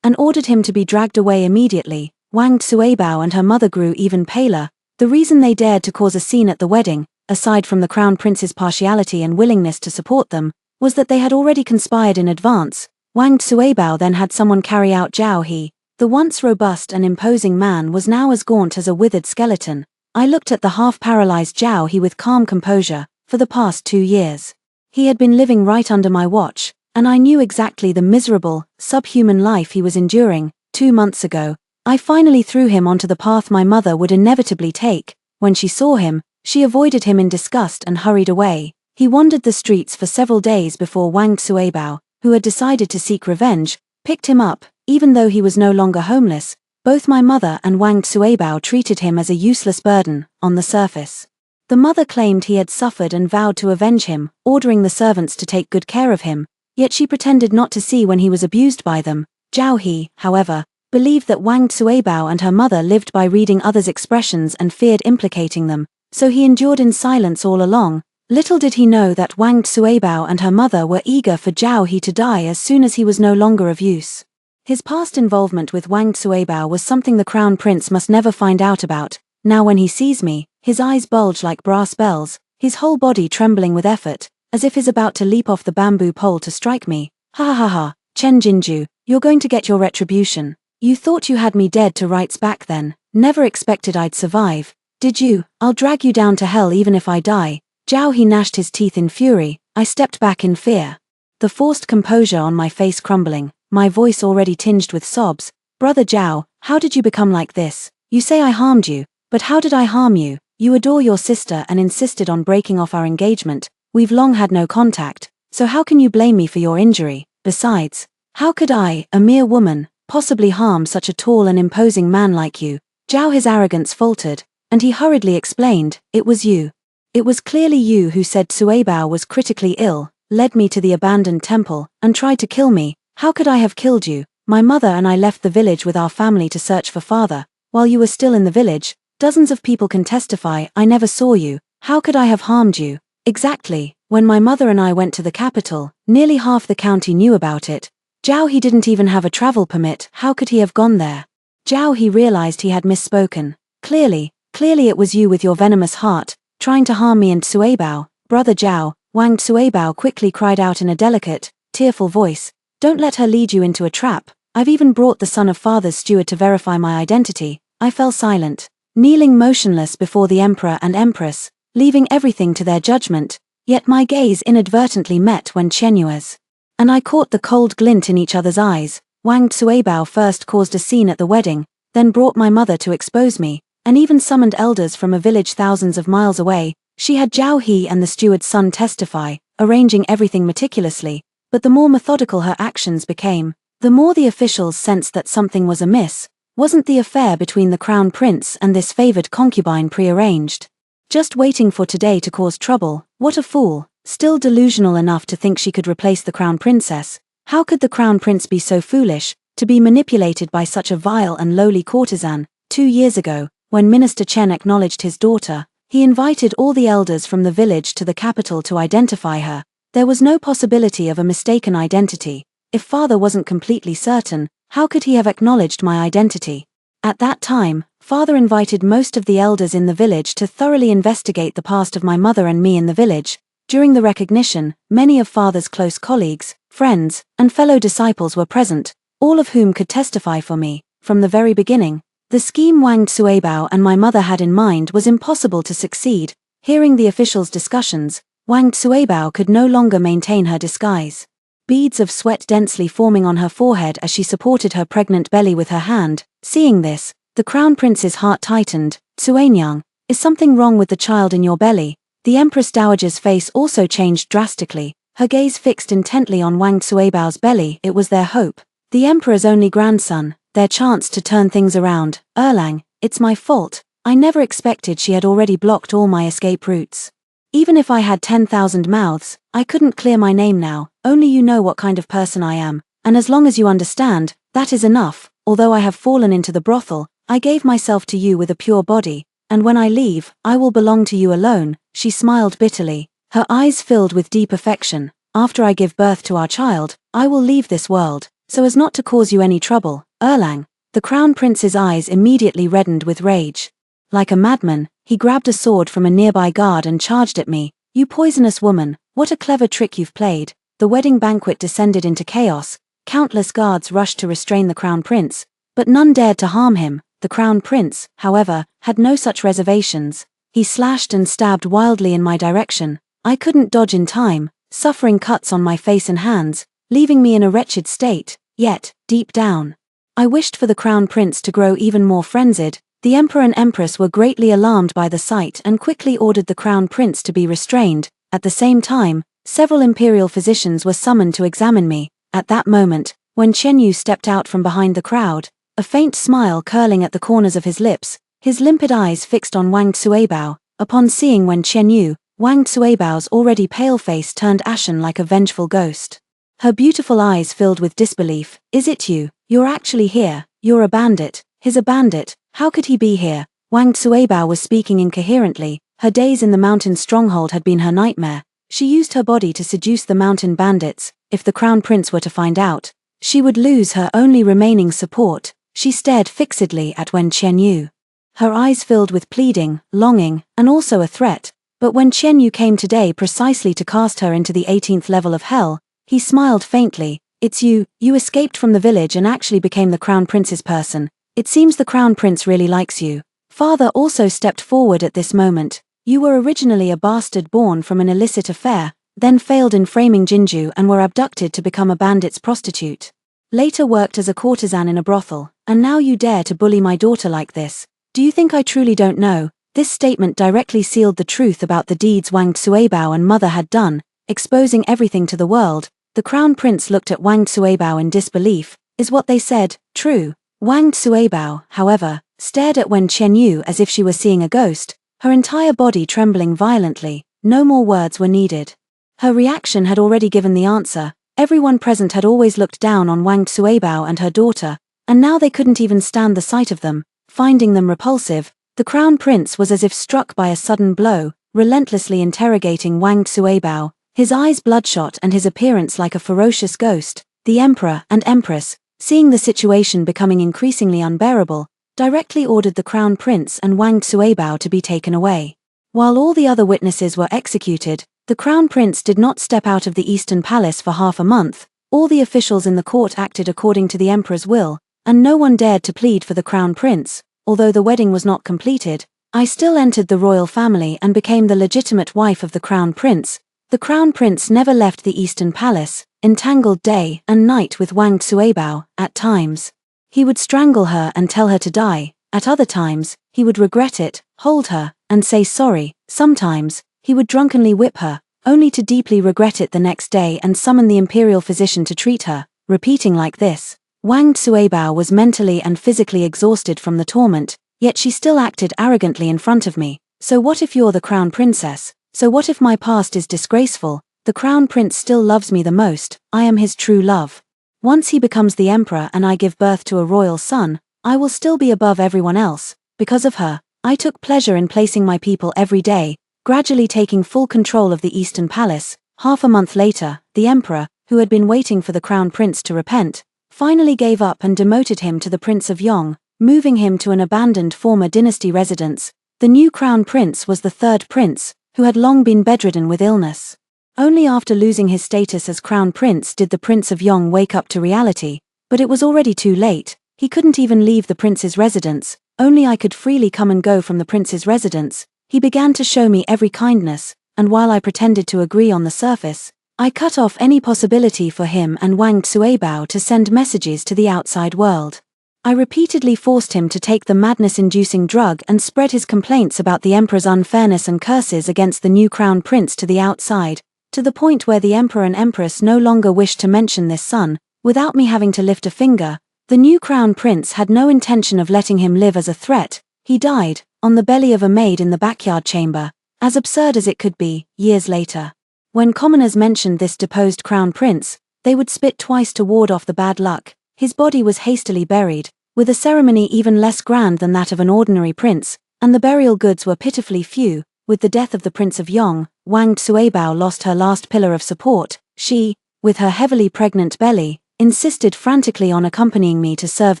S1: and ordered him to be dragged away immediately. Wang Xuebao and her mother grew even paler. The reason they dared to cause a scene at the wedding, aside from the Crown Prince's partiality and willingness to support them, was that they had already conspired in advance. Wang Xuebao then had someone carry out Zhao He. The once robust and imposing man was now as gaunt as a withered skeleton. I looked at the half-paralyzed Zhao He with calm composure. For the past 2 years, he had been living right under my watch, and I knew exactly the miserable, subhuman life he was enduring. 2 months ago, I finally threw him onto the path my mother would inevitably take. When she saw him, she avoided him in disgust and hurried away. He wandered the streets for several days before Wang Xuebao, who had decided to seek revenge, picked him up. Even though he was no longer homeless, both my mother and Wang Xuebao treated him as a useless burden. On the surface, the mother claimed he had suffered and vowed to avenge him, ordering the servants to take good care of him, yet she pretended not to see when he was abused by them. Zhao He, however, believed that Wang Xuebao and her mother lived by reading others' expressions and feared implicating them, so he endured in silence all along. Little did he know that Wang Xuebao and her mother were eager for Zhao He to die as soon as he was no longer of use. His past involvement with Wang Xuebao was something the Crown Prince must never find out about. Now when he sees me, his eyes bulge like brass bells, his whole body trembling with effort, as if he's about to leap off the bamboo pole to strike me. Ha ha ha ha, Chen Jinju, you're going to get your retribution. You thought you had me dead to rights back then, never expected I'd survive, did you? I'll drag you down to hell even if I die. Zhao He gnashed his teeth in fury. I stepped back in fear. The forced composure on my face crumbling, my voice already tinged with sobs. Brother Zhao, how did you become like this? You say I harmed you, but how did I harm you? You adore your sister and insisted on breaking off our engagement. We've long had no contact, so how can you blame me for your injury? Besides, how could I, a mere woman, possibly harm such a tall and imposing man like you? Zhao His arrogance faltered, and he hurriedly explained, it was you. It was clearly you who said Suibao was critically ill, led me to the abandoned temple, and tried to kill me. How could I have killed you? My mother and I left the village with our family to search for father. While you were still in the village, dozens of people can testify I never saw you. How could I have harmed you? Exactly. When my mother and I went to the capital, nearly half the county knew about it. Zhao He didn't even have a travel permit. How could he have gone there? Zhao He realized he had misspoken. Clearly it was you with your venomous heart, trying to harm me and Suibao. Brother Zhao, Wang Suibao quickly cried out in a delicate, tearful voice. Don't let her lead you into a trap. I've even brought the son of father's steward to verify my identity. I fell silent, kneeling motionless before the emperor and empress, leaving everything to their judgment, yet my gaze inadvertently met Wen Qianyue's. And I caught the cold glint in each other's eyes. Wang Suibao first caused a scene at the wedding, then brought my mother to expose me, and even summoned elders from a village thousands of miles away. She had Zhao He and the steward's son testify, arranging everything meticulously, but the more methodical her actions became, the more the officials sensed that something was amiss. Wasn't the affair between the crown prince and this favored concubine prearranged? Just waiting for today to cause trouble? What a fool, still delusional enough to think she could replace the crown princess. How could the crown prince be so foolish, to be manipulated by such a vile and lowly courtesan? 2 years ago, when Minister Chen acknowledged his daughter, he invited all the elders from the village to the capital to identify her. There was no possibility of a mistaken identity. If father wasn't completely certain, how could he have acknowledged my identity? At that time, father invited most of the elders in the village to thoroughly investigate the past of my mother and me in the village. During the recognition, many of father's close colleagues, friends, and fellow disciples were present, all of whom could testify for me. From the very beginning, the scheme Wang Suibao and my mother had in mind was impossible to succeed. Hearing the officials' discussions, Wang Suibao could no longer maintain her disguise. Beads of sweat densely forming on her forehead as she supported her pregnant belly with her hand. Seeing this, the crown prince's heart tightened. Suanyang, is something wrong with the child in your belly? The empress dowager's face also changed drastically, her gaze fixed intently on Wang Suibao's belly. It was their hope, the emperor's only grandson, their chance to turn things around. Erlang, it's my fault. I never expected she had already blocked all my escape routes. Even if I had 10,000 mouths, I couldn't clear my name now. Only you know what kind of person I am, and as long as you understand, that is enough. Although I have fallen into the brothel, I gave myself to you with a pure body, and when I leave, I will belong to you alone. She smiled bitterly, her eyes filled with deep affection. After I give birth to our child, I will leave this world, so as not to cause you any trouble. Erlang, the crown prince's eyes immediately reddened with rage. Like a madman, he grabbed a sword from a nearby guard and charged at me. You poisonous woman, what a clever trick you've played. The wedding banquet descended into chaos. Countless guards rushed to restrain the crown prince, but none dared to harm him. The crown prince, however, had no such reservations. He slashed and stabbed wildly in my direction. I couldn't dodge in time, suffering cuts on my face and hands, leaving me in a wretched state. Yet, deep down, I wished for the crown prince to grow even more frenzied. The emperor and empress were greatly alarmed by the sight and quickly ordered the crown prince to be restrained. At the same time, several imperial physicians were summoned to examine me. At that moment, when Qianyu stepped out from behind the crowd, a faint smile curling at the corners of his lips, his limpid eyes fixed on Wang Suibao. Upon seeing Wen Qianyu, Wang Suibao's already pale face turned ashen like a vengeful ghost. Her beautiful eyes filled with disbelief. Is it you? You're actually here. You're a bandit. He's a bandit. How could he be here? Wang Suibao was speaking incoherently. Her days in the mountain stronghold had been her nightmare. She used her body to seduce the mountain bandits. If the crown prince were to find out, she would lose her only remaining support. She stared fixedly at Wen Qianyu. Her eyes filled with pleading, longing, and also a threat. But when Qianyu came today precisely to cast her into the 18th level of hell, he smiled faintly. It's you. You escaped from the village and actually became the crown prince's person. It seems the crown prince really likes you. Father also stepped forward at this moment. You were originally a bastard born from an illicit affair, then failed in framing Jinju and were abducted to become a bandit's prostitute. Later worked as a courtesan in a brothel, and now you dare to bully my daughter like this. Do you think I truly don't know? This statement directly sealed the truth about the deeds Wang Tsuebao and mother had done, exposing everything to the world. The crown prince looked at Wang Tsuebao in disbelief. Is what they said true? Wang Tsuebao, however, stared at Wen Qianyu as if she were seeing a ghost, her entire body trembling violently. No more words were needed. Her reaction had already given the answer. Everyone present had always looked down on Wang Tsuebao and her daughter, and now they couldn't even stand the sight of them, finding them repulsive. The crown prince was as if struck by a sudden blow, relentlessly interrogating Wang Tsuebao, his eyes bloodshot and his appearance like a ferocious ghost. The emperor and empress, seeing the situation becoming increasingly unbearable, directly ordered the crown prince and Wang Tsuebao to be taken away. While all the other witnesses were executed, the crown prince did not step out of the Eastern Palace for half a month. All the officials in the court acted according to the emperor's will, and no one dared to plead for the crown prince. Although the wedding was not completed, I still entered the royal family and became the legitimate wife of the crown prince. The crown prince never left the Eastern Palace, entangled day and night with Wang Tsuebao. At times, he would strangle her and tell her to die. At other times, he would regret it, hold her, and say sorry. Sometimes, he would drunkenly whip her, only to deeply regret it the next day and summon the imperial physician to treat her. Repeating like this, Wang Tsuebao was mentally and physically exhausted from the torment, yet she still acted arrogantly in front of me. So what if you're the crown princess? So what if my past is disgraceful? The crown prince still loves me the most. I am his true love. Once he becomes the emperor and I give birth to a royal son, I will still be above everyone else. Because of her, I took pleasure in placing my people every day, gradually taking full control of the Eastern Palace. Half a month later, the emperor, who had been waiting for the crown prince to repent, finally gave up and demoted him to the Prince of Yong, moving him to an abandoned former dynasty residence. The new crown prince was the third prince, who had long been bedridden with illness. Only after losing his status as crown prince did the Prince of Yong wake up to reality, but it was already too late. He couldn't even leave the prince's residence. Only I could freely come and go from the prince's residence. He began to show me every kindness, and while I pretended to agree on the surface, I cut off any possibility for him and Wang Tsuebao to send messages to the outside world. I repeatedly forced him to take the madness-inducing drug and spread his complaints about the emperor's unfairness and curses against the new crown prince to the outside, to the point where the emperor and empress no longer wished to mention this son. Without me having to lift a finger, the new crown prince had no intention of letting him live as a threat. He died, on the belly of a maid in the backyard chamber. As absurd as it could be, years later, when commoners mentioned this deposed crown prince, they would spit twice to ward off the bad luck. His body was hastily buried, with a ceremony even less grand than that of an ordinary prince, and the burial goods were pitifully few. With the death of the Prince of Yong, Wang Tsuebao lost her last pillar of support. She, with her heavily pregnant belly, insisted frantically on accompanying me to serve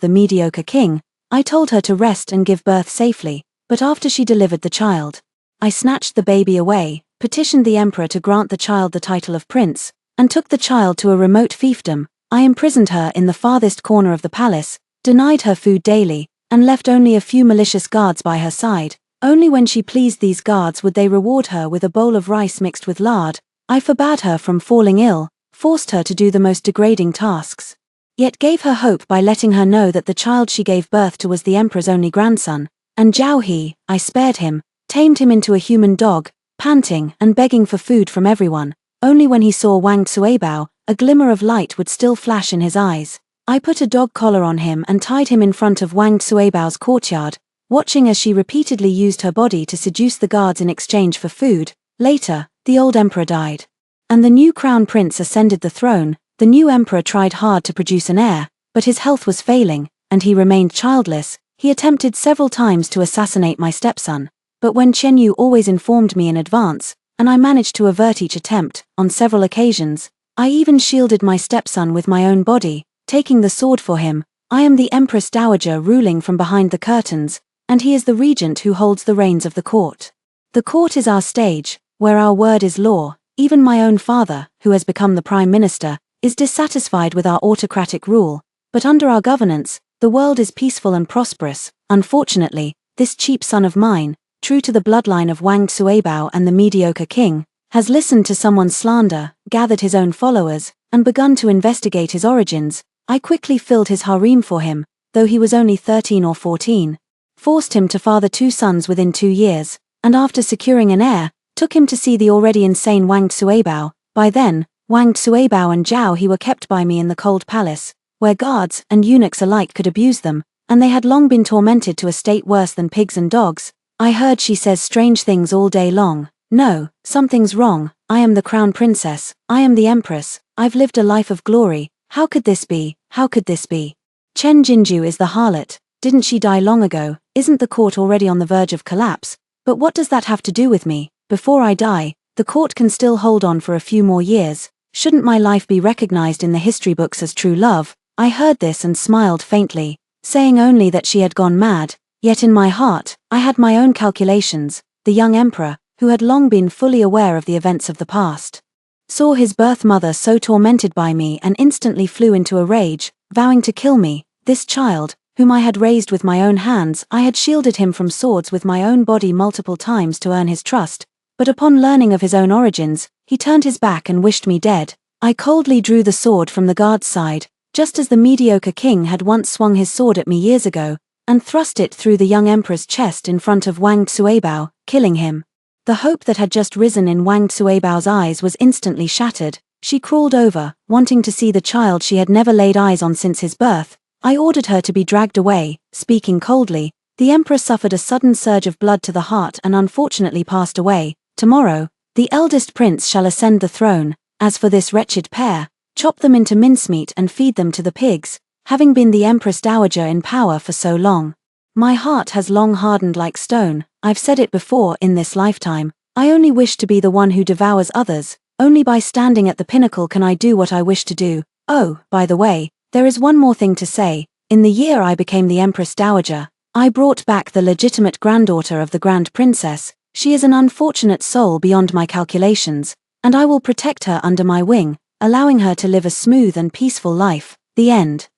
S1: the mediocre king. I told her to rest and give birth safely, but after she delivered the child, I snatched the baby away, petitioned the emperor to grant the child the title of prince, and took the child to a remote fiefdom. I imprisoned her in the farthest corner of the palace, denied her food daily, and left only a few malicious guards by her side. Only when she pleased these guards would they reward her with a bowl of rice mixed with lard. I forbade her from falling ill, forced her to do the most degrading tasks, yet gave her hope by letting her know that the child she gave birth to was the emperor's only grandson. And Zhao He, I spared him, tamed him into a human dog, panting and begging for food from everyone. Only when he saw Wang Tsuebao, a glimmer of light would still flash in his eyes. I put a dog collar on him and tied him in front of Wang Tsuebao's courtyard, watching as she repeatedly used her body to seduce the guards in exchange for food. Later, the old emperor died, and the new crown prince ascended the throne. The new emperor tried hard to produce an heir, but his health was failing, and he remained childless. He attempted several times to assassinate my stepson, but Wen Qianyu always informed me in advance, and I managed to avert each attempt. On several occasions, I even shielded my stepson with my own body, taking the sword for him. I am the Empress Dowager ruling from behind the curtains, and he is the regent who holds the reins of the court. The court is our stage, where our word is law. Even my own father, who has become the prime minister, is dissatisfied with our autocratic rule, but under our governance, the world is peaceful and prosperous. Unfortunately, this cheap son of mine, true to the bloodline of Wang Suibao and the mediocre king, has listened to someone's slander, gathered his own followers, and begun to investigate his origins. I quickly filled his harem for him, though he was only 13 or 14, forced him to father 2 sons within 2 years, and after securing an heir, took him to see the already insane Wang Suibao. By then, Wang Suibao and Zhao He were kept by me in the cold palace, where guards and eunuchs alike could abuse them, and they had long been tormented to a state worse than pigs and dogs. I heard she says strange things all day long. No, something's wrong. I am the crown princess. I am the empress. I've lived a life of glory. How could this be? How could this be? Chen Jinju is the harlot. Didn't she die long ago? Isn't the court already on the verge of collapse? But what does that have to do with me? Before I die, the court can still hold on for a few more years. Shouldn't my life be recognized in the history books as true love? I heard this and smiled faintly, saying only that she had gone mad. Yet in my heart, I had my own calculations. The young emperor, who had long been fully aware of the events of the past, saw his birth mother so tormented by me and instantly flew into a rage, vowing to kill me. This child, whom I had raised with my own hands, I had shielded him from swords with my own body multiple times to earn his trust, but upon learning of his own origins, he turned his back and wished me dead. I coldly drew the sword from the guard's side, just as the mediocre king had once swung his sword at me years ago, and thrust it through the young emperor's chest in front of Wang Suibao, killing him. The hope that had just risen in Wang Suibao's eyes was instantly shattered. She crawled over, wanting to see the child she had never laid eyes on since his birth. I ordered her to be dragged away. Speaking coldly, the emperor suffered a sudden surge of blood to the heart and unfortunately passed away. Tomorrow, the eldest prince shall ascend the throne. As for this wretched pair, chop them into mincemeat and feed them to the pigs, having been the Empress Dowager in power for so long. My heart has long hardened like stone. I've said it before, in this lifetime, I only wish to be the one who devours others. Only by standing at the pinnacle can I do what I wish to do. Oh, by the way, there is one more thing to say. In the year I became the Empress Dowager, I brought back the legitimate granddaughter of the Grand Princess. She is an unfortunate soul beyond my calculations, and I will protect her under my wing, allowing her to live a smooth and peaceful life. The end.